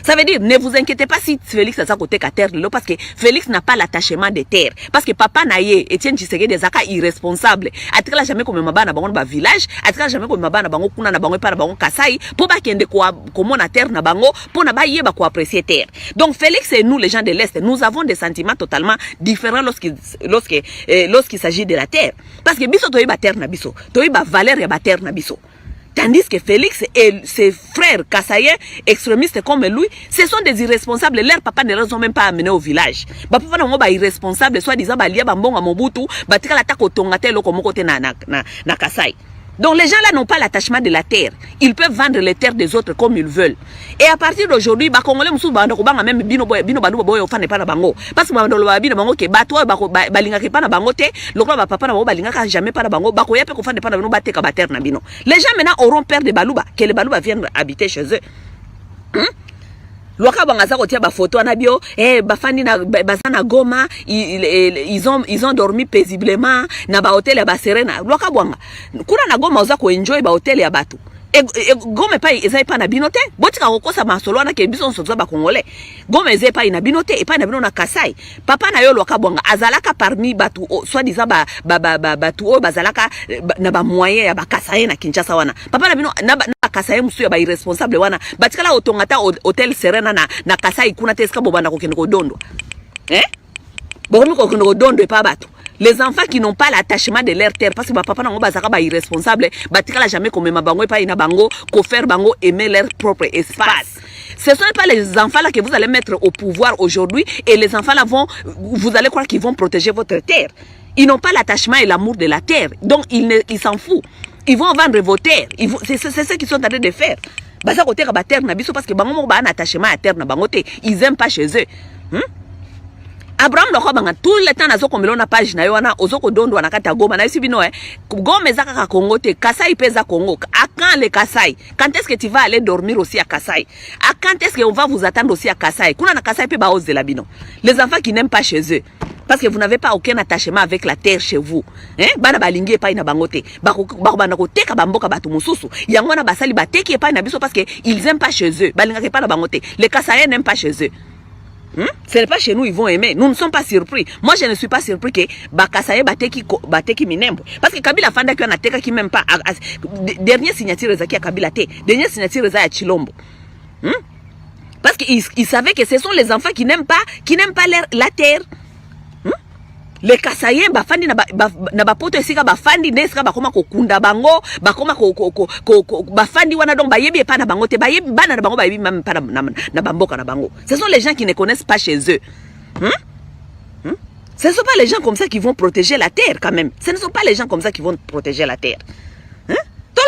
Ça veut dire ne vous inquiétez pas si Félix a sa côté ka terre lo parce que Félix n'a pas l'attachement de terre parce que papa na ye Etienne Tshisekedi zaka irresponsable atikala jamais comme mabana bango na village atikala jamais comme mabana bango kuna na bango epa na bango Kasai po ba kende comment la terre na bango pour na ba yeba ko apprécier terre. Donc Félix et nous les gens de l'Est, nous avons des sentiments totalement différents lorsqu'il s'agit de la terre. Parce que biso toyeba terre na biso, toyeba valeur ya ba terre na biso. Tandis que Félix et ses frères kassaïens extrémistes comme lui, ce sont des irresponsables. Leurs papas ne les ont même pas amenés au village. Ba papa na ngo ba irresponsable soit disant ba lia ba mbonga Mobutu, ba tikala ta ko tongate loko moko te na Kasai. Donc les gens là n'ont pas l'attachement de la terre. Ils peuvent vendre les terres des autres comme ils veulent. Et à partir d'aujourd'hui, ba Congolais musu ba ndoko banga même bino baluba boyo fane pa na bango. Parce que ba ndolo ba bino bango ke bato balinga ke pa na bango te, lokolo ba papa na bango balinga ka jamais pa na bango, ba ko yape ko fane pa na bino ba te ka ba terre na bino. Les gens maintenant auront peur de baluba, que les baluba viennent habiter chez eux. Loka bangaza kotia ba photo anabio bafandi na bazana Goma ils ont dormi paisiblement na ba hôtel ya ba Serena. Loka bwanga kuna na Goma oza ko enjoy ba hôtel ya batu Goma pa ezai pa na binote botika kokosa masolo na ke biso nsoza ba Congolais. Goma ezai pa ina binote e pa na bino na Kasai. Papa na yo loka bwanga azalaka parmi batu soit disant batu o bazalaka na ba moyen ya ba Kasai na Kinshasa wana. Papa na bino na Kasai musu ya ba irresponsable wana batikala otongata hôtel Serena na Kasai kuna teska bobana ko kende ko dondo bokomi ko kende ko dondo e pa bato. Les enfants qui n'ont pas l'attachement de leur terre parce que papa nango bazaka ba irresponsable batikala jamais comme mabango e pa ina bango ko faire bango aimer leur propre espace. Ce ne sont pas les enfants là que vous allez mettre au pouvoir aujourd'hui et les enfants là vous allez croire qu'ils vont protéger votre terre. Ils n'ont pas l'attachement et l'amour de la terre. Donc, ils s'en foutent. Ils vont vendre vos terres. C'est ce qu'ils sont en train de faire. Baza côté ka terre na biso parce que bango ba un attachement à terre na bangote. Ils aiment pas chez eux. Abraham loko banga tout le temps nazo komelo na page na yo wana ozoko dondo na kata Goma na yisibino Goma ezaka ka Congo te Kasai pesa Congo. À quand les Kasai? Quand est-ce que tu vas aller dormir aussi à Kasai? À quand est-ce qu'on va vous attendre aussi à Kasai? Kuna na Kasai pe ba ozela bino. Les enfants qui n'aiment pas chez eux. Parce que vous n'avez pas aucun attachement avec la terre chez vous. Bana balingi epai na bangote. Bana ko teka bamboka batu mususu. Yango na basali bateki epai na biso parce que ils aiment pas chez eux. Balinga pas na bangote. Les Kasaïens n'aiment pas chez eux. Ce n'est pas chez nous, ils vont aimer. Nous ne sommes pas surpris. Moi, je ne suis pas surpris que Bakasaye bateki minembo. Parce que Kabila Fanda qui en a teka qui même pas. Dernière signature à Kabila T. Dernière signature à Chilombo. Parce qu'ils savaient que ce sont les enfants qui n'aiment pas la terre. Les Kasaïens bafandi na bapoto esika bafandi nesika bakoma kokunda bango bakoma bafandi wana donc bayebi pa na bango te bayebi bana na bango bayebi même pas na bamboka na bango. Ce sont les gens qui ne connaissent pas chez eux. Ce ne sont pas les gens comme ça qui vont protéger la terre quand même. Ce ne sont pas les gens comme ça qui vont protéger la terre. Tout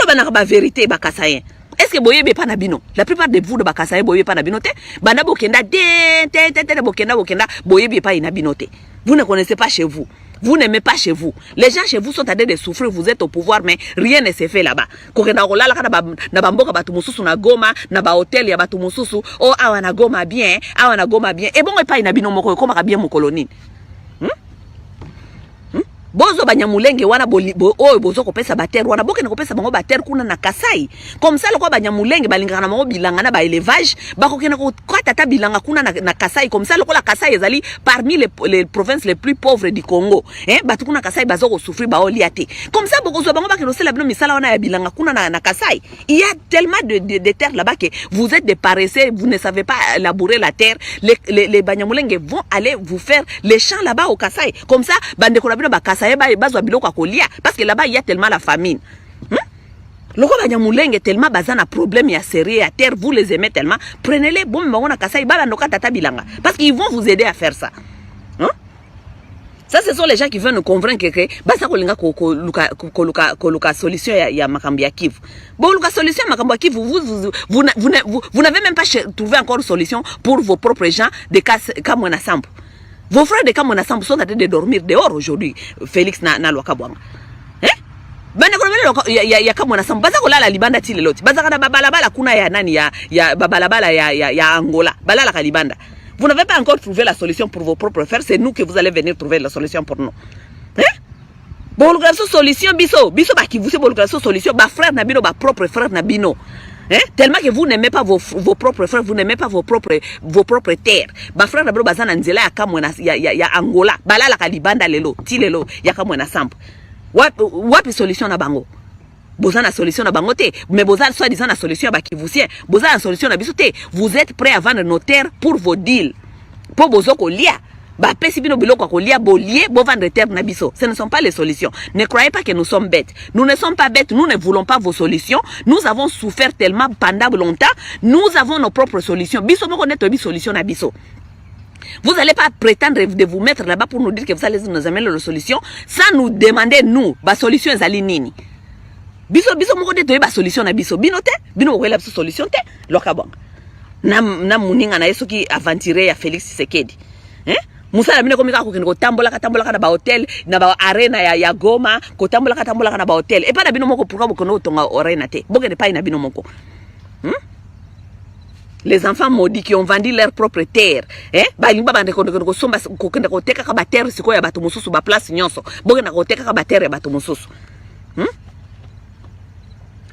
le banana ba vérité ba Kasaïen. Est-ce que boyebe pas na bino? La plupart de vous de Bakasaïen boyebe pas na bino te. Bana bokenda bokenda boyebe pas na bino te. Vous ne connaissez pas chez vous. Vous n'aimez pas chez vous. Les gens chez vous sont en train de souffrir. Vous êtes au pouvoir, mais rien ne se fait là-bas. Na bamboka batu mususu na Goma, na ba hotel ya batu mususu. Oh, awa na Goma bien, awa na Goma bien. Et bon, et pas ina bino moko, comme bien mon colonie. Bozo banyamulenge wana bozo kopesa bater wana boke na kopesa bango bater kuna na Kasai comme ça loko banyamulenge balingana na bango bilanga na ba élevage bakokena ko tata bilanga kuna na Kasai comme ça loko la Kasai ezali parmi les provinces les plus pauvres du Congo batu kuna Kasai bazoko souffrir ba oliate comme ça bokozo bango bakilosela bino misala wana ya bilanga kuna na Kasai. Il y a tellement de terres là-bas que vous êtes des paresseux, vous ne savez pas labourer la terre. Les banyamulenge vont aller vous faire les champs là-bas au Kasai comme ça bande ko na bino ba Kasai parce que là-bas il y a tellement la famine. Loko banyamulenge tellement bazana problème ya sérieux à terre, vous les aimez tellement, prenez-les bon mangona Kasai bala ndoka tata bilanga parce qu'ils vont vous aider à faire ça. Ça ce sont les gens qui veulent nous convaincre que basa kolinga koluka solution ya makambo ya Kivu. Bon luka solution makambo ya Kivu vous n'avez même pas trouvé encore solution pour vos propres gens de Kamwena Sambu. Vos frères de Kamwena Sambu sont en train de dormir dehors aujourd'hui, Félix na Lwakabwanga. Bana kolomele ya Kamwena Sambu baza kolala libanda tile loti. Baza kana babalabala kuna ya nani ya babalabala ya Angola. Balala kalibanda. Vous n'avez pas encore trouvé la solution pour vos propres frères, c'est nous que vous allez venir trouver la solution pour nous. Bon luka solution biso ba Kivu c'est bon luka solution ba frère na bino ba propre frère na bino. Tellement que vous n'aimez pas vos propres frères, vous n'aimez pas vos propres terres. Ba frère na bino bazana nzela ya Kamwena ya Angola. Balala kalibanda lelo, ti lelo ya Kamwena Sambu. Wapi solution na bango? Bozana solution na bango te, mais bozana soit disant la solution ba Kivusien. Bozana solution na biso te. Vous êtes prêts à vendre nos terres pour vos deals. Pour bozoko lia. Ba pesi bino biloko ko lia bolie bo vendre terre na biso. Ce ne sont pas les solutions. Ne croyez pas que nous sommes bêtes. Nous ne sommes pas bêtes, nous ne voulons pas vos solutions. Nous avons souffert tellement pendant longtemps. Nous avons nos propres solutions. Biso moko neto bi solution na biso. Vous n'allez pas prétendre de vous mettre là-bas pour nous dire que vous allez nous amener la solution sans nous demander nous ba solution ezali nini. Biso moko neto ba solution na biso. Binote, bino ko la solution te lokabong. Na muninga na yeso ki aventurer ya Félix Tshisekedi. Musala mine komika ko kingo tambola na ba hotel na ba arena ya Goma ko tambola na ba hotel. E pa na bino moko pourquoi bokono tonga arena te. Boke de pa na bino moko. Les enfants maudits qui ont vendu leur propre terre, ba limba bande ko somba ko kenda ko teka ka ba terre siko ya bato mususu ba place nyonso. Boke na ko teka ka ba terre ya bato mususu.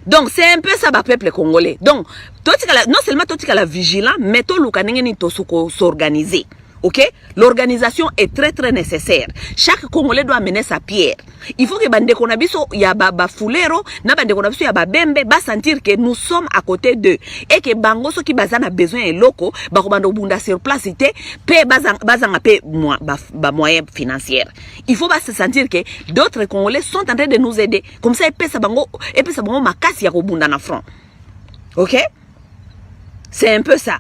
Donc c'est un peu ça ba peuple congolais. Donc non seulement totika la vigilant, mais to luka ningeni to suko s'organiser. Ok? L'organisation est très très nécessaire. Chaque Congolais doit mener sa pierre. Il faut que bande konabiso ya ba fulero na bande konabiso ya ba bembe ba sentir que nous sommes à côté d'eux et que bango so ki bazana besoin et loko ba ko bando bunda sur place té pe bazanga pe ba moyen financier. Il faut pas se sentir que d'autres Congolais sont en train de nous aider. Comme ça et pe sa bango makasi ya ko bunda na front. Ok? C'est un peu ça.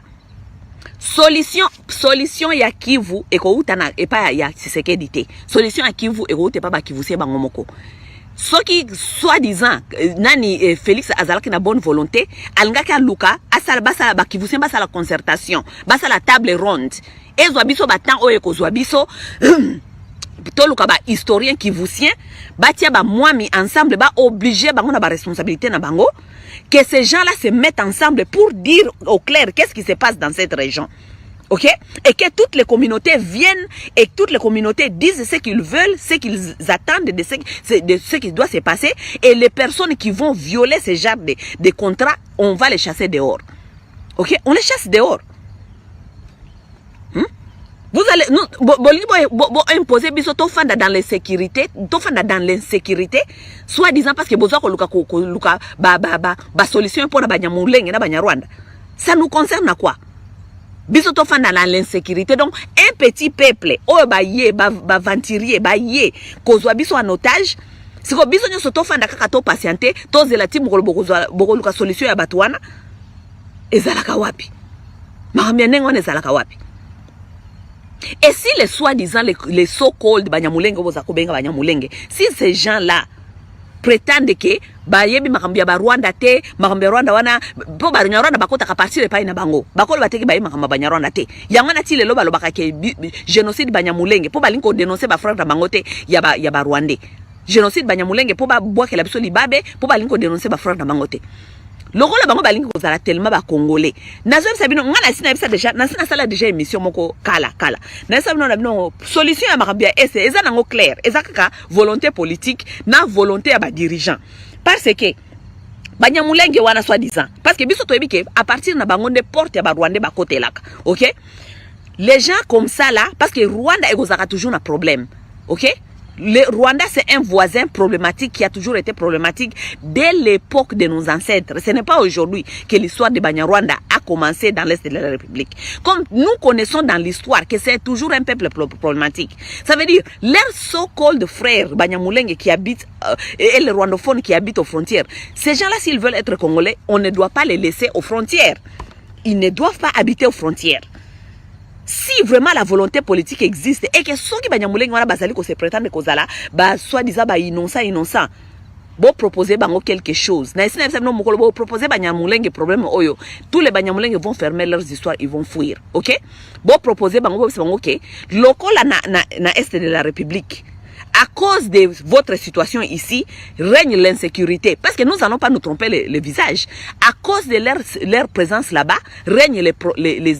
solution ya Kivu eko utana epa ya Tshisekedi te. Solution ya Kivu eko utepa ba Kivu se bango moko. Soki soi-disant nani Félix azalaki na bonne volonté alingaki aluka asala basala ba Kivu se basala concertation basala table ronde ezwa biso batan oyo ekozwa biso toluka ba historien kivusien batia ba mwami ensemble ba obligé bango na ba responsabilité na bango que ces gens-là se mettent ensemble pour dire au clair qu'est-ce qui se passe dans cette région. OK? Et que toutes les communautés viennent et toutes les communautés disent ce qu'ils veulent, ce qu'ils attendent de ce qui doit se passer. Et les personnes qui vont violer ce genre de contrats, on va les chasser dehors. OK? On les chasse dehors. Vous allez imposer biso tofanda dans l'insécurité, soit disant parce que besoin luka ba solution pour na banyamulenge na banyarwanda. Ça nous concerne à quoi? Biso tofanda dans l'insécurité. Donc un petit peuple oyo ba venturier ba yé kozwa biso en otage. Siko biso nyoso tofanda kaka to patienter, to zelati boko luka solution ya batwana. Ezalaka wapi? Mahamia nengo ezalaka wapi? Et si les soi-disant, les so-called Banyamulenge, si ces gens-là prétendent que Bayebi Makambia Rwanda te, Makambia Rwanda wana, po Banyarwanda bakota kapasire pa ina bango, bakolo bateki bayi Makamba Banyarwanda te, yangana ti lelo baloba ke génocide Banyamulenge, po balinko dénoncer ba frère bango te, ya ba Rwandais. Génocide Banyamulenge, po ba boake la biso libabe, po balinko dénoncer ba frère bango te. Loko la bango balingi kozala tellement ba congolais nazo sabino ngana sina bisa déjà nasina sala déjà émission moko kala na sabino na bino solution ya makambia eza nango clair eza kaka volonté politique na volonté ya ba dirigeant parce que Banyamulenge wana soi-disant parce que biso toyebi ke à partir na bango de porte ya ba Rwandais ba côté laka. OK, les gens comme ça là parce que Rwanda ekozaka toujours un problème. OK, le Rwanda, c'est un voisin problématique qui a toujours été problématique dès l'époque de nos ancêtres. Ce n'est pas aujourd'hui que l'histoire de Banyarwanda a commencé dans l'Est de la République. Comme nous connaissons dans l'histoire que c'est toujours un peuple problématique. Ça veut dire, leurs so-called frères Banyamulenge qui habitent, et les rwandophones qui habitent aux frontières, ces gens-là, s'ils veulent être congolais, on ne doit pas les laisser aux frontières. Ils ne doivent pas habiter aux frontières. Si vraiment la volonté politique existe et que ceux qui Banyamulenge wana bazali ko se prétendre kozala ba soi-disant ba innocent bo proposer bango quelque chose na sina no mokolo bo proposer Banyamulenge problème oyo tous les Banyamulenge vont fermer leurs histoires, ils vont fuir. OK, bo proposer bango OK lokola na est de la République. À cause de votre situation ici, règne l'insécurité. Parce que nous n'allons pas nous tromper le visage. À cause de leur présence là-bas, règne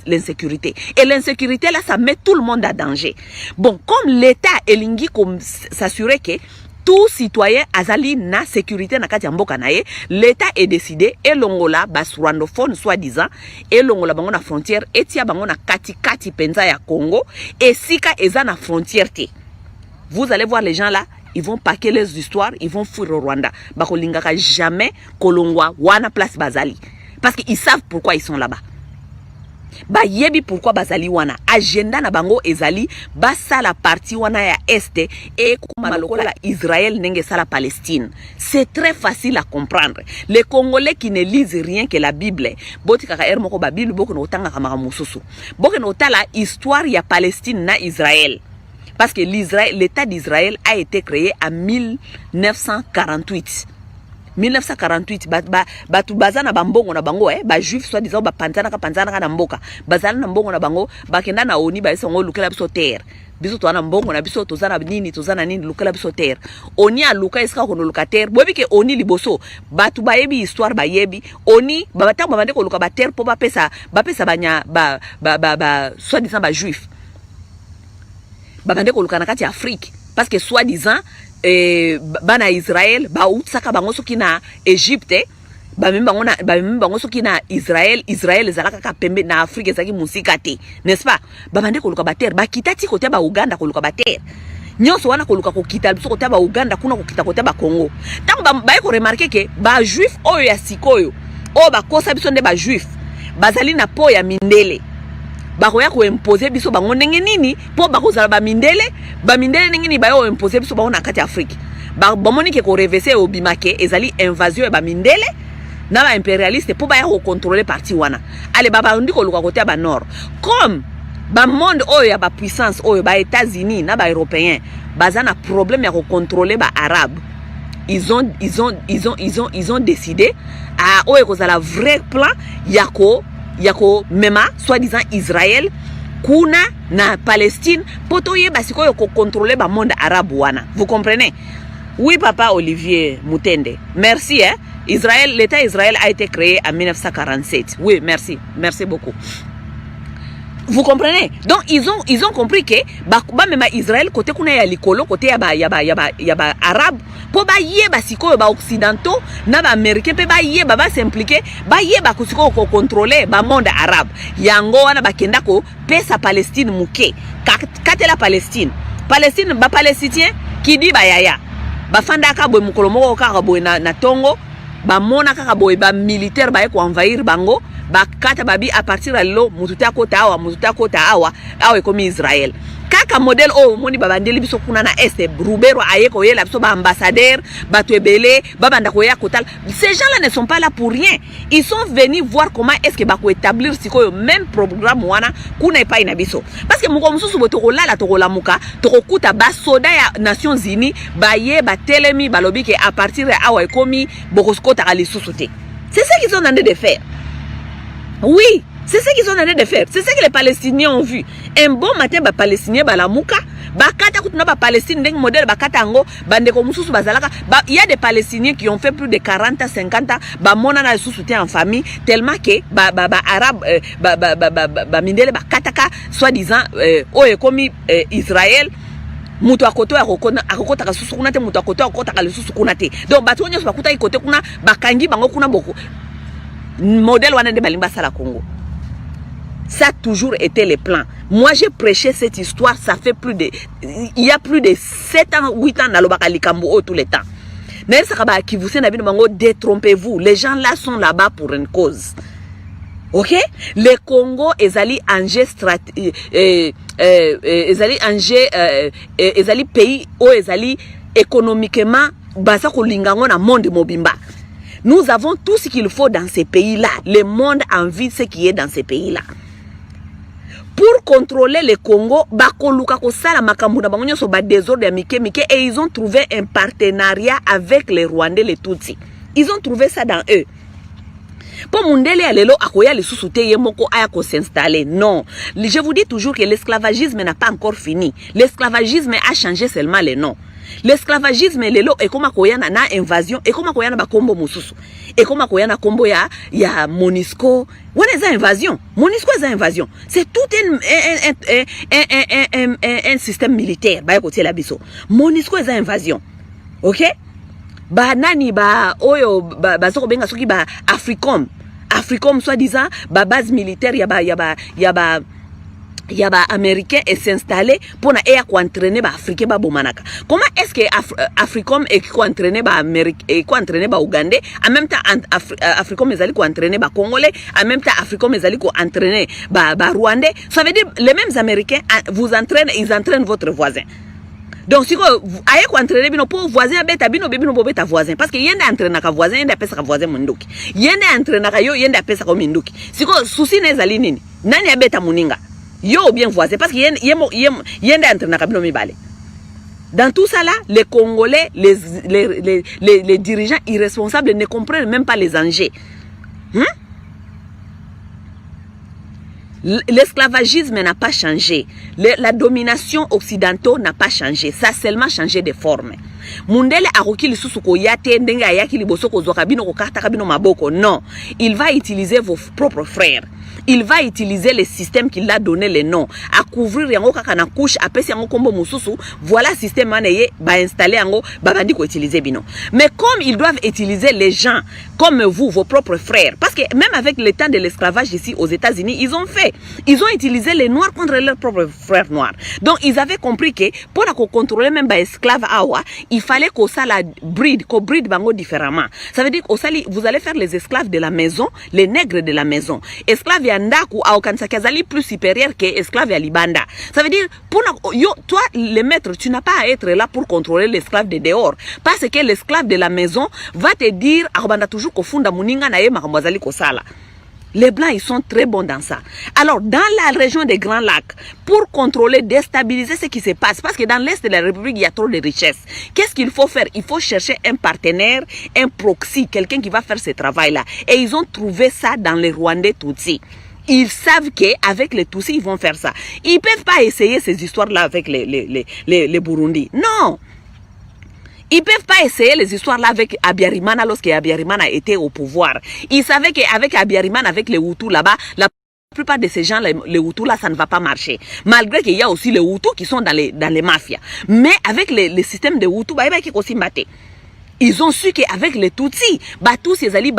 l'insécurité. Et l'insécurité là, ça met tout le monde à danger. Bon, comme l'État elingi comme s'assurer que tout citoyen azali na sécurité na kati mboka nae, l'État est décidé et l'ongola bas rwandophone soi-disant et l'ongola bango na frontière et tia bango na kati penza ya Congo et sika eza na frontière te. Vous allez voir les gens là, ils vont paquer leurs histoires, ils vont fuir au Rwanda. Bako lingaka jamais kolongwa wana place bazali. Parce qu'ils savent pourquoi ils sont là-bas. Ba yebi pourquoi bazali wana. Agenda na bango ezali basa la partie wana ya este et kuma lokola Israël nenge sala Palestine. C'est très facile à comprendre. Les Congolais qui ne lisent rien que la Bible, boti kaka moko ba Bible boko no tanga kamara mususu. Boko no tala histoire ya Palestine na Israël. Parce que l'État d'Israël a été créé en 1948. 1948, batu bazana bambongo na bango ba juif soit disant ba panzana na mboka. Bazana na mbongo na bango, bakenda na oni ba isongo lukela biso terre. Biso to na mbongo na biso tozana nini lukela biso terre. Oni a luka eska ko luka terre. Bobi ke oni liboso, batu bayebi histoire bayebi, oni babata babande ko luka ba terre po ba pesa banya soit disant ba juif. Babande ko lukana kati Afrique parce que soi-disant bana Israël ba utsaka bango soki na Égypte ba bango soki na Israël ezalaka ka pembe na Afrique ezaki musika te, n'est-ce pas? Babande ko luka ba terre ba kitati kote ba Uganda ko luka ba terre nyonso wana ko luka ko kita biso kote ba Uganda kuna ko kita kote ba Congo. Tango ba ko remarquer que ba juif oyo ya sikoyo o ba kosa biso nde ba juif bazali na po ya mindele bakoya ko imposer biso bango ndenge nini po bakozala ba mindele ndenge nini bayo imposer biso bango na kati Afrique ba monike ko reverser obimake ezali invasion ba mindele na ba impérialiste pour ba contrôler parti wana ale baba ndi ko luka côté ba nord comme ba monde oyo ya ba puissance oyo ba États-Unis na ba européen bazana problème ya contrôler ba arabe ils ont décidé à oyo ko la vrai plan yako mema soi-disant Israël kuna na Palestine poto ye basiko yo contrôler ba monde arabe wana. Vous comprenez? Oui papa Olivier Moutende. Merci hein. Israël, l'État Israël a été créé en 1947. Oui, merci beaucoup. Vous comprenez? Donc ils ont compris que ba même Israël côté kuna ya likolo côté ya ba arabe po ba ye ba siko ba occidentaux na ba américain pe ba ye ba s'impliquer ba ye ba kusiko ko contrôler ba monde arabe yango wana ba kenda ko pesa Palestine muke katela Palestine ba palestinien qui dit ba yaya ba fanda ka boy mukolo moko ka boy na tongo ba mona ka boy ba militaire ba ko envahir bango bakata babi à partir de lo mututa kota awa ekomi Israël kaka modèle o moni babandeli biso kuna na est Rubero ayeko yela biso ba ambassadeur batwebele babanda ko ya kotal. Ces gens-là ne sont pas là pour rien, ils sont venus voir comment est-ce que bako établir sikoyo même programme wana kuna epai na biso parce que muko mususu botoko lala to lamuka to kuta ba soda ya Nations Unies baye ba telemi balobi ke à partir de awa ekomi bokoskota ali susute. C'est ça qu'ils ont demandé de faire. Oui, c'est ce qu'ils ont demandé de faire. C'est ce que les Palestiniens ont vu. Un bon matin, les Palestiniens, la mouka, Palestine, il y a des Palestiniens qui ont fait plus de 40 à 50 ans, ils sont soutenus en famille, tellement que Arabes, soi-disant, Israël, mutu akoto akokota kasusu kuna te mutu akoto akokota kalisusu kuna te. Donc batu nyonso bakuta ikote kuna bakangi bango kuna boko modèle wana de balimba sala Congo. Ça a toujours été le plan. Moi j'ai prêché cette histoire, ça fait il y a plus de 7 ans 8 ans dans le Bakalikambo tout le temps. Mais ça va qui vous détrompez-vous, les gens là sont là-bas pour une cause. OK? Le Congo ezali anje ezali pays o ezali économiquement basa ko lingango na monde mobimba. Nous avons tout ce qu'il faut dans ces pays-là. Le monde envie ce qui est dans ces pays-là. Pour contrôler le Congo, bakoluka ko sala makambu na bango nyoso ba désordre ya mike et ils ont trouvé un partenariat avec les Rwandais les Tutsis. Ils ont trouvé ça dans eux. Pour Mundele alelo akoya le sous-souté yemoko aya ko s'installer. Non. Je vous dis toujours que l'esclavagisme n'a pas encore fini. L'esclavagisme a changé seulement le nom. L'esclavagisme lelo et comme koyana na invasion et comme koyana ba kombo mususu et comme koyana kombo ya Monisco wana za invasion. Monisco za invasion. C'est tout un système militaire ba côté la biso. Monisco za invasion. OK? Ba nani ba oyo ba zoko benga soki ba Africom soi-disant ba base militaire ya ba américain et s'installer pour na ya ko entraîner ba africain ba bomanaka. Comment est-ce que Africom et ko entraîner ba américain et ko entraîner ba ougandais en même temps Africom ezali ko entraîner ba congolais en même temps Africom ezali ko entraîner ba rwandais. Ça veut dire les mêmes américains vous entraînent, ils entraînent votre voisin. Donc si vous aye ko entraîner bino pour voisin beta bino beta voisin parce que yende entraîner ka voisin yende pesa ka voisin munduki. Yende entraîner ka yo yende pesa ka munduki. Siko souci nezali nini? Nani abeta muninga? Yo bien voisin parce que yende entraîner ka bino mibale. Dans tout ça là, les Congolais, les dirigeants irresponsables ne comprennent même pas les enjeux. L'esclavagisme n'a pas changé. La domination occidentale n'a pas changé. Ça a seulement changé de forme. Mundele aroki lisusu ko yate ndenga ayaki liboso ko zoka bino ko kata bino maboko. Non, il va utiliser vos propres frères. Il va utiliser le système qu'il a donné le nom. À couvrir yango kaka na couche apesi yango kombo mususu. Voilà système maneye ba installer yango ba bandi ko utiliser bino. Mais comme ils doivent utiliser les gens comme vous, vos propres frères, parce que même avec le temps de l'esclavage ici aux États-Unis, ils ont utilisé les noirs contre leurs propres frères noirs. Donc ils avaient compris que pour la contrôler même ba esclave awa, il fallait qu'on bride bango différemment. Ça veut dire que vous allez faire les esclaves de la maison, les nègres de la maison. Esclaves esclave ya ndaku au kanisaki azali plus supérieur que esclave ya libanda. Ça veut dire pour toi le maître, tu n'as pas à être là pour contrôler l'esclave de dehors, parce que l'esclave de la maison va te dire akobanda toujours kofunda muninga na ye makambo azali kosala. Les Blancs, ils sont très bons dans ça. Alors, dans la région des Grands Lacs, pour contrôler, déstabiliser ce qui se passe, parce que dans l'Est de la République, il y a trop de richesses. Qu'est-ce qu'il faut faire? Il faut chercher un partenaire, un proxy, quelqu'un qui va faire ce travail-là. Et ils ont trouvé ça dans les Rwandais Tutsis. Ils savent qu'avec les Tutsis, ils vont faire ça. Ils ne peuvent pas essayer ces histoires-là avec les Burundis. Non! Ils ne peuvent pas essayer les histoires là avec Abiyarimana lorsque Abiyarimana était au pouvoir. Ils savaient qu'avec Abiyarimana, avec les Hutus là-bas, la plupart de ces gens, les Hutus là, ça ne va pas marcher. Malgré qu'il y a aussi les Hutus qui sont dans les mafias. Mais avec les systèmes de Hutus, bah, ils aussi maté. Ils ont su qu'avec les Tutsis, tous ces alliés,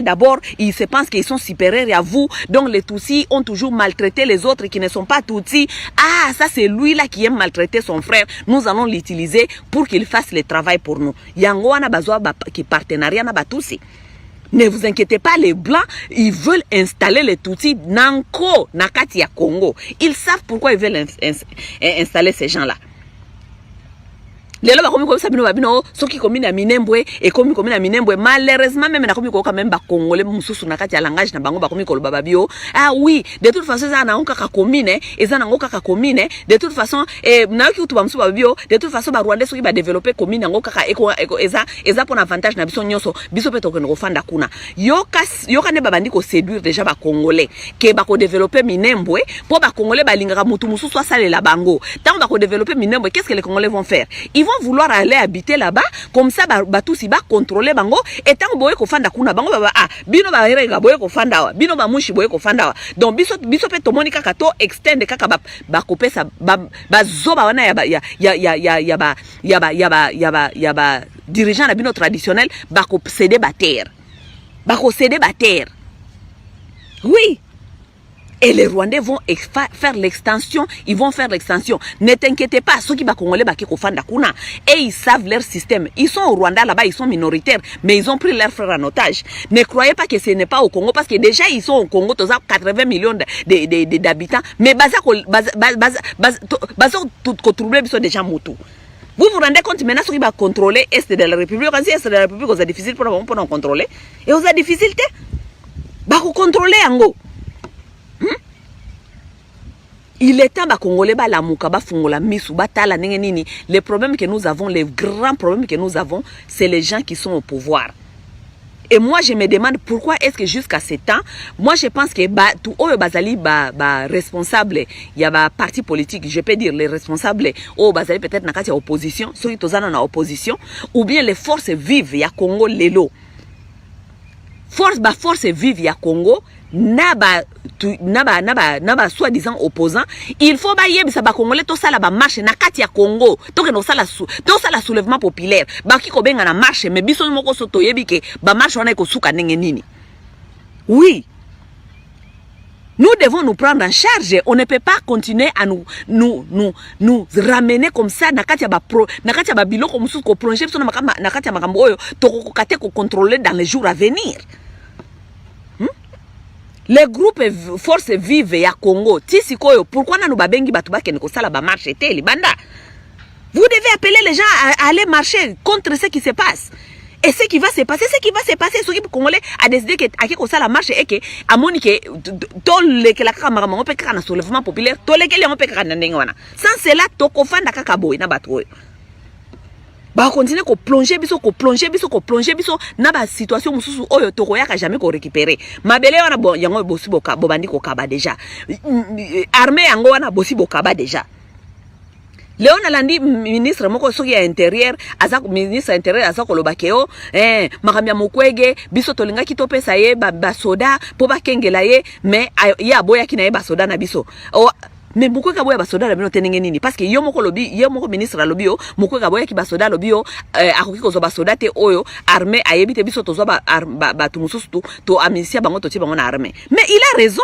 d'abord, ils se pensent qu'ils sont supérieurs à vous. Donc les Tutsis ont toujours maltraité les autres qui ne sont pas Tutsis. Ah, ça c'est lui là qui aime maltraiter son frère. Nous allons l'utiliser pour qu'il fasse le travail pour nous. Yango wana bazwa qui partenariat na Tutsi. Ne vous inquiétez pas, les Blancs, ils veulent installer les Tutsis nanko nakati ya Congo. Ils savent pourquoi ils veulent installer ces gens-là. Les gens qui sont soki komi na Minembwe et komi na Minembwe, malheureusement même na komi ko quand même ba congolais mususu na kati ya langage na bango ba komi ko loba babio. Ah oui, de toute façon ça na onka ka commune, eza na onka ka commune, de toute façon na ki utu ba musu babio, de toute façon ba Rwanda soki ba développer commune ngoka ka eko eza pour avantage na biso nyonso, biso peto ko ngofanda kuna. Yoka ne babandi ko séduire déjà ba congolais ke ba ko développer Minembwe pour ba congolais ba lingaka mutu mususu asale la bango. Tant ba ko développer Minembwe, qu'est-ce que les congolais vont faire? Ils vont vouloir aller habiter là-bas, comme ça batusi ba contrôler bango, et tant boye ko fanda kuna bango baba bino ba rega boye ko fanda wa bino ba mushi boye ko fanda wa. Donc biso pe to monika kato extend kaka ba kopesa ba zoba wana ya ba dirigeant na bino traditionnel ba ko céder ba terre. Oui. Et les Rwandais vont faire l'extension, ils vont faire l'extension. Ne t'inquiétez pas, ceux qui sont congolais, et ils savent leur système. Ils sont au Rwanda là-bas, ils sont minoritaires, mais ils ont pris leurs frères en otage. Ne croyez pas que ce n'est pas au Congo, parce que déjà ils sont au Congo, 80 millions d'habitants, mais ils sont déjà moutous. Vous vous rendez compte maintenant, ceux qui vont contrôler l'Est de la République, quand l'Est de la République, c'est difficile pour nous contrôler, et vous avez difficulté, vous contrôler en gros. Il est temps de Congolais la muka ba fungola misu ba tala nini. Les problèmes que nous avons, les grands problèmes que nous avons, c'est les gens qui sont au pouvoir. Et moi je me demande pourquoi est-ce que jusqu'à ce temps, moi je pense que tout oyo bazali responsable, il y a ba parti politique, je peux dire les responsables au bazali peut-être na kati ya opposition, ceux qui tozana na opposition, ou bien les forces vives ya Congo lelo. Force vive ya Congo naba soi-disant opposant, il faut ba yebisa ba congolais to sala ba marche na kati ya Congo to ke no sala soulèvement populaire ba ki ko benga na marche mais biso moko so to yebi ke ba marche wana ko suka ndenge nini. Oui, nous devons nous prendre en charge. On ne peut pas continuer à nous ramener comme ça na kati ya ba biloko mususu ko plonger biso na kati ya makambo oyo to ko kate ko contrôler dans les jours à venir. Les groupes forces vives ya Congo, tisikoyo, pourquoi nous babengi batubake ne sala ba marche te libanda? Vous devez appeler les gens à aller marcher contre ce qui se passe. Et ce qui va se passer, ce qui Congolais a décidé que à qui la marche et que à monique tol que la caméra on peut faire un soulèvement populaire, tol que les on peut faire n'engwana. Sans cela toko fanda kakaboy na batro. Ba continuer ko plonger biso na ba situation mususu oyo toko yaka jamais ko récupérer. Mabele wana bon yango bosi boka bobandi ko kaba déjà. Armée yango wana bosi bokaba déjà. Léon Alandi, ministre moko soki ya intérieur, ministre intérieur azako lobakeo, makamya mukwege, biso tolinga kitopesa ye ba soda po ba kengela ye, mais ya boya kina ye ba soda na biso. Mais mukwega boya ba soda na bino tenenge nini parce que yo moko ministre la lobio, mukwega boya ki ba soda lobio, akoki ko zo ba soda te oyo, armée ayebite biso to zo ba tumususu to amisia bango to ti bango na armée. Mais il a raison.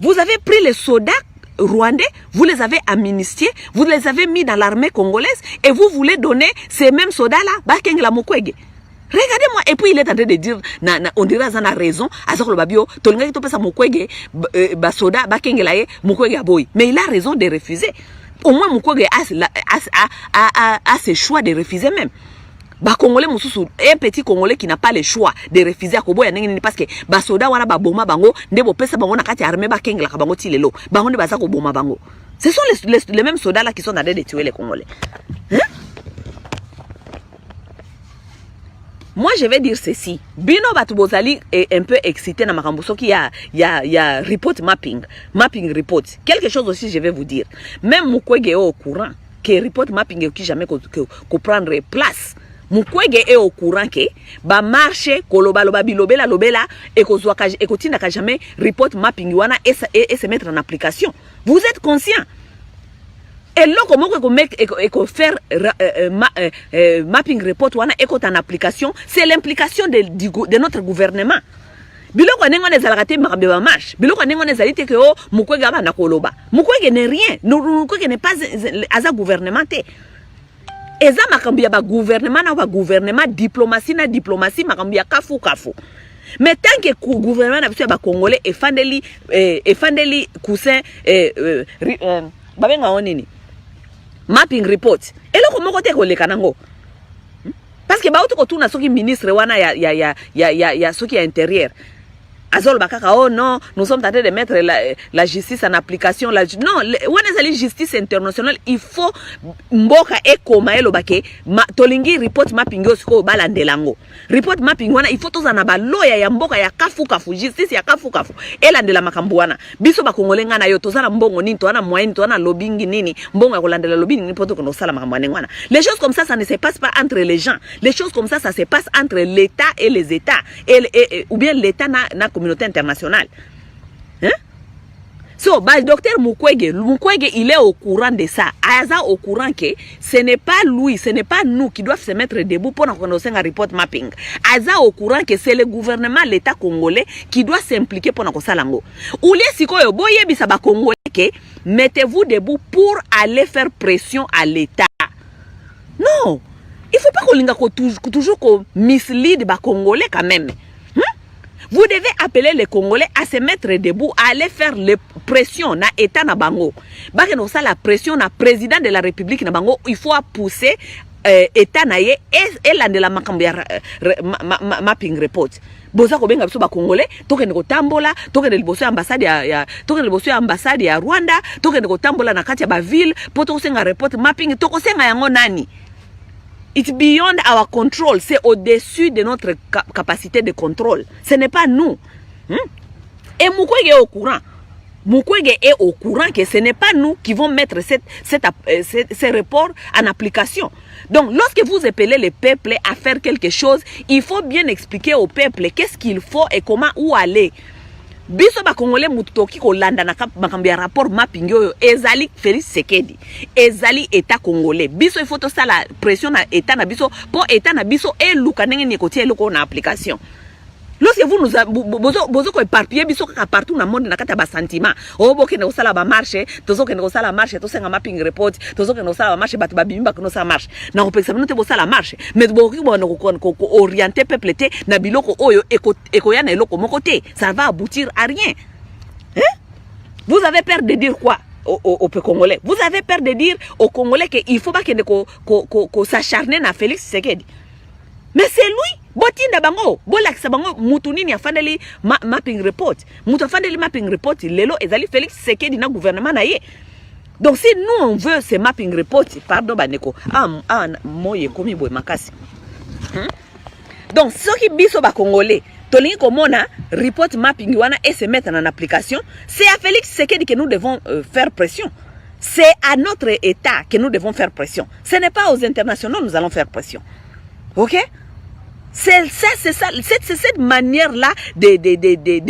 Vous avez pris les sodas rwandais, vous les avez amnistiés, vous les avez mis dans l'armée congolaise et vous voulez donner ces mêmes soldats-là, Bakeng la Mukwege. Regardez-moi, et puis il est en train de dire, on dirait qu'il a raison, à ce que le babio, Tolinga qui pesa Mukwege, Basoda, Bakengelaye, Mukwege aboy. Mais il a raison de refuser. Au moins Mukwege a ce choix de refuser même. Congolais mususu, un petit Congolais qui n'a pas le choix de refuser à Koboya Nengeni parce que Basoda wana baboma bango, ndebo pesa bango na kati armée bakengela bango tilelo, bango ne baza ko boma bango. Ce sont les mêmes soldats là qui sont en train de tuer les Congolais. Hein? Moi, je vais dire ceci. Bino Batubozali est un peu excité dans Makambuso qui y a report mapping report. Quelque chose aussi, je vais vous dire. Même Mukwege est au courant que report mapping qui jamais prendre place. Mukwege est au courant que ba marché koloba loba bilobela lobela et ko tinda ka jamais report mapping wana et se mettre en application. Vous êtes conscient? Et là, comment on faire mapping report wana et en application, c'est l'implication de notre gouvernement. Biloko nengo nezalakate makambe ba marche. Biloko nengo nezalite que oh Mukwege aba na koloba. Mukwege n'est rien. Mukwege n'est pas aza gouvernementé. Eza makambe ya ba gouvernement na ba gouvernement diplomatie makambe ya kafu. Mais tant que le gouvernement na ba congolais et fandeli coussin babenga onini mapping report eloko moko te ko leka nango parce que ba uto tuna soki ministre wana ya soki ya intérieur azol bakaka oh non nous sommes en train de mettre la justice en application non wana zali justice internationale il faut mboka ekoma elobake tolingi report mapping osiko balandelango report mapping wana il faut tozana ba lawyer ya mboka ya kafu justice ya kafu elandela makambo wana biso bakongolenga na yo tozana mbongo nini to wana moyen to wana lobbying nini mbongo ya kolandela lobbying ni poto kono sala makambo wana les choses comme ça ne se passe pas entre les gens les choses comme ça se passe entre l'état et les états ou bien l'état na communauté internationale. Hein? So, docteur Mukwege, il est au courant de ça. Aza au courant que ce n'est pas lui, ce n'est pas nous qui doivent se mettre debout pour nous connaître un report mapping. Aza au courant que c'est le gouvernement, l'État congolais qui doit s'impliquer pour nous connaître. Ou les sikoyo boye bisaba congolais que mettez-vous debout pour aller faire pression à l'État. Non, il faut pas qu'on toujours qu'on mislead ba congolais quand même. Vous devez appeler les Congolais à se mettre debout, à aller faire les pressions na État na bango. Bake no ça la pression na président de la République na bango, il faut pousser État na ye et la de la mapping report. Boza ko benga biso ba Congolais, tokende ko tambola, tokende liboso ambassade ya Rwanda, tokende ko tambola na kati ya ba ville, poto senga report mapping, toko senga yango nani. It's beyond our control. C'est au-dessus de notre capacité de contrôle. Ce n'est pas nous. Et Mukwege est au courant. Mukwege est au courant que ce n'est pas nous qui vont mettre ces reports en application. Donc, lorsque vous appelez le peuple à faire quelque chose, il faut bien expliquer au peuple qu'est-ce qu'il faut et comment où aller. Biso ba Congolais mutoki ko landa na makambi ya rapport mapping yo ezali Félix Tshisekedi ezali état congolais biso il faut to ça la pression na état na biso pour état na biso et luka ndenge ni kotie loko na application. Lorsque vous nous bozo ko éparpiller biso ka partout na monde na kata ba sentiment o boke na osala ba marché tozo ke na osala marché to senga mapping report tozo ke na osala marché batu ba bimba ko no sa marché na ko pesa minote bo sala marché mais boki bo na ko orienter peuple te na biloko oyo eko ya na eloko moko te ça va aboutir à rien. Hein? Vous avez peur de dire quoi au Congolais? Vous avez peur de dire aux Congolais qu'il faut pas qu'on s'acharne na Félix Tshisekedi. Mais c'est lui. Botinda bango, bolakisa bango mutu nini afandeli mapping report. Mutu afandeli mapping report lelo ezali Félix Tshisekedi na gouvernement na ye. Donc si nous on veut ce mapping report, pardon baneko. Moye komi boy makasi. Donc ceux qui biso ba Congolais, tolingi komona report mapping wana et se mettre en application, c'est à Félix Tshisekedi que nous devons faire pression. C'est à notre état que nous devons faire pression. Ce n'est pas aux internationaux nous allons faire pression. OK? C'est cette manière-là de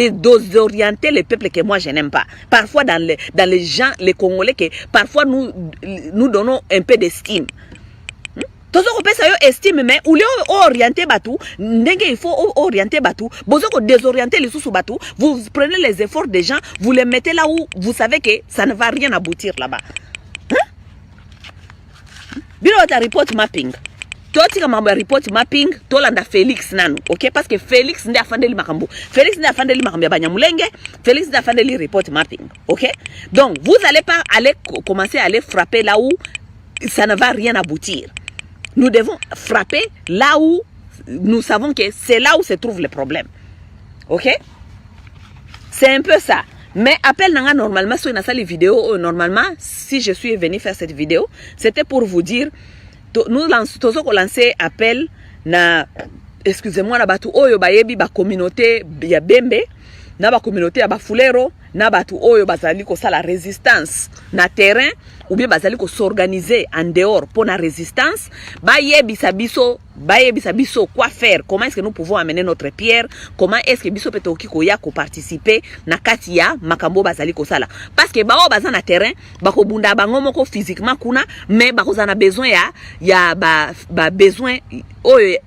désorienter le peuple que moi je n'aime pas. Parfois dans les gens, les Congolais, que parfois nous donnons un peu d'estime. Tozo ko pesa yo estime mais ou orienter batu, ndenge il faut orienter batu, bozo ko désorienter les sous batu, vous prenez les efforts des gens, vous les mettez là où vous savez que ça ne va rien aboutir là-bas. Bilo ta report mapping. totika mambo ya report mapping tolanda Felix nanu, okay? Parce que Felix ndi afandeli makambo. Felix ndi afandeli makambo ya Banyamulenge, Felix ndi afandeli report mapping, okay? Donc vous allez pas aller commencer à aller frapper là où ça ne va rien aboutir. Nous devons frapper là où nous savons que c'est là où se trouve le problème. OK? C'est un peu ça. Mais appel nanga normalement sur une salle vidéo normalement si je suis venu faire cette vidéo, c'était pour vous dire nous lancer appel na excusez-moi na batu oyo bayebi ba communauté ya Bembe na ba communauté ya Bafulero na batu oyo bazali ko sala résistance na terrain ou bien bazali ko s'organiser en dehors pour la résistance bayebisa biso quoi faire, comment est-ce que nous pouvons amener notre pierre, comment est-ce que biso petoki ko ya ko participer na kati ya makambo bazali ko sala parce que bao baza na terrain bako bunda bango moko physiquement kuna mais bako zana besoin ya besoin oyo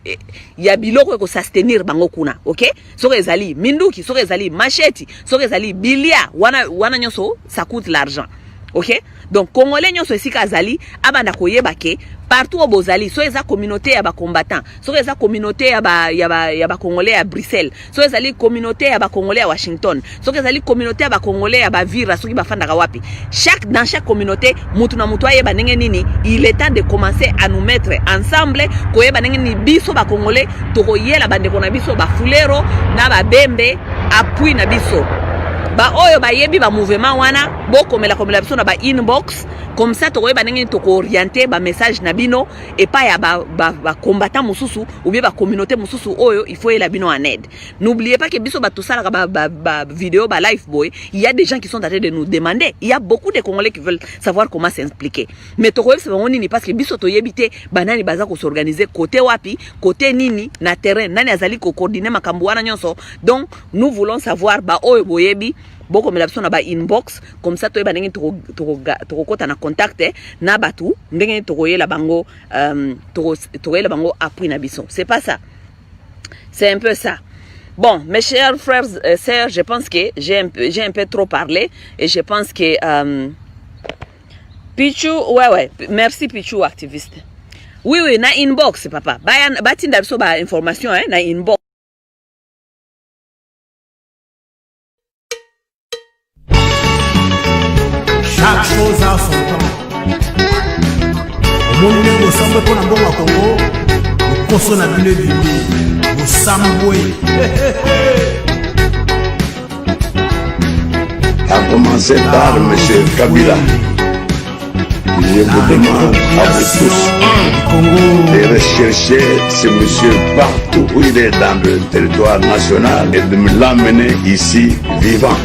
ya biloko ko soutenir bango kuna, OK? Soko ezali minduki, soko ezali machete, soko ezali bilia wana nyoso ça coûte l'argent, OK? Donc congolais nyoso esika azali abanda koyeba ke partout au bozali so eza communauté ya ba combattant, so eza communauté ya ba congolais à Bruxelles, so ezali communauté ya ba congolais à Washington, so ezali communauté ya ba congolais ya Bavira soki bafanda wapi. Dans chaque communauté mutu na mutu ayeba ndenge nini, il est temps de commencer à nous mettre ensemble koyeba ndenge ni biso ba congolais tokoyela bandeko na biso ba Fulero na ba Bembe appui na biso. Ba oyo ba yebi ba mouvement wana boko mela biso na ba inbox comme ça to ba ndenge to ko orienter ba message na bino et pas ya ba combattant mususu ou bien ba communauté mususu oyo il faut ela bino en aide. N'oubliez pas que biso ba tout ça ba vidéo ba live boy, il y a des gens qui sont en train de nous demander, il y a beaucoup de Congolais qui veulent savoir comment s'impliquer. Mais to ko yebisa bango nini parce que biso to yebite banani baza ko s'organiser côté wapi, côté nini na terrain nani azali ko coordonner makambo wana nyonso. Donc nous voulons savoir ba oyo boyebi boko mela biso na ba inbox comme ça toyeba ndenge to kota na contact na batu ndenge to koyela bango toyela bango appui na biso. C'est pas ça. C'est un peu ça. Bon, mes chers frères et sœurs, je pense que j'ai un peu trop parlé et je pense que Pichu, ouais, merci Pichu activiste. Oui, na inbox papa. Batinda biso ba information na inbox. Chaque chose a son temps. Au monde où semble qu'on a bon à Congo, au conso na bile bibi, au samboué. À commencer par M. Kabila. Je vous demande à vous tous de rechercher ce monsieur partout où il est dans le territoire national et de me l'amener ici vivant.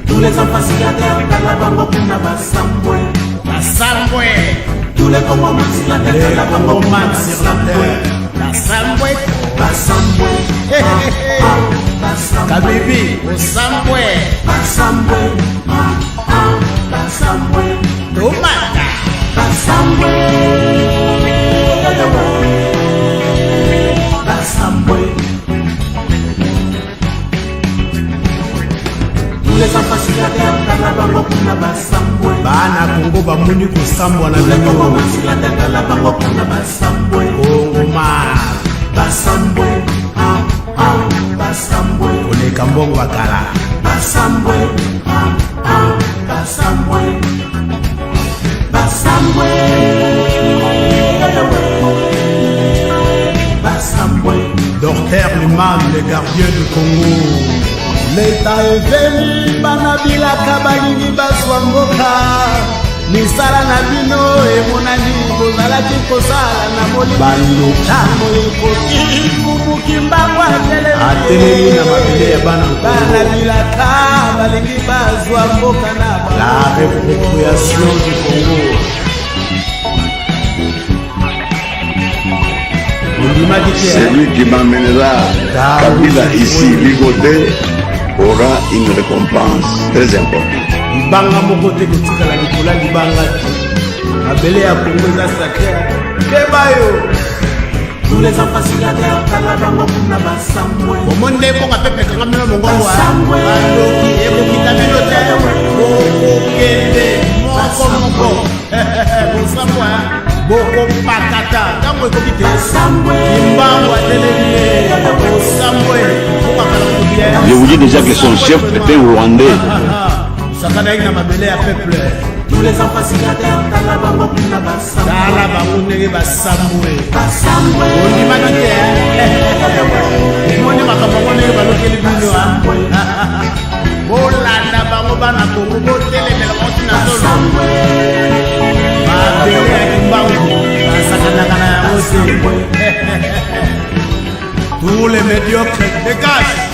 Tous les enfants signataires Kalabango kuna Basambwe. Basambwe. Tous les Congomans signataires Kalabango kuna Basambwe. Basambwe. Basambwe. Kabibi. Basambwe. Basambwe. Basambwe. Tomata. Basambwe. Basambwe. Les enfants signataires Kalabango kuna Basambwe. Bana Congo bamuni kusambwa na Tous les bino. Congomans signataires Kalabango kuna Basambwe. Ongoma. Basambwe. Basambwe. Oleka mbongo bakala. Basambwe. Basambwe. Basambwe. Basambwe. Docteur Liman, le gardien du Congo. L'État est venu, banabila kabalingi baswamboka. Misala na bino emonani kozalaki kosala na molimo. Bantango ekoki kumuki mbangwa atelemi na mabele ya bana banabilaka balingi bazwa mboka na la réappropriation du Congo. Celui qui m'amènera Kabila ici, Ligoté, aura une récompense très importante. Libanga moko te kotikala likola libanga te. Mabele ya Congo eza sacré. Kebayo. Tous les enfants signataires Kalabango kuna Basambwe. Omonde bonga pepe kanga mino mongo wa. Basambwe. Aloki ebo kitamino te. Okende moko moko. Bosambwa. boko pakata tango ekoki te kimbango atelemi osambwe okakala kobia. Je vous dis déjà que son chef est un Rwandais. Sakanaki na mabele ya peuple. Tous les enfants signataires tala bango kuna basambwe. Tala bango ndenge basambwe. Ondimaki te. Omoni makambo yango ndenge balokeli bino. Bolanda bango bana Kongo botelemela bango tina solo. Mabele ya kimbangu basakanaka na yango te. Tous les médiocres dégagent.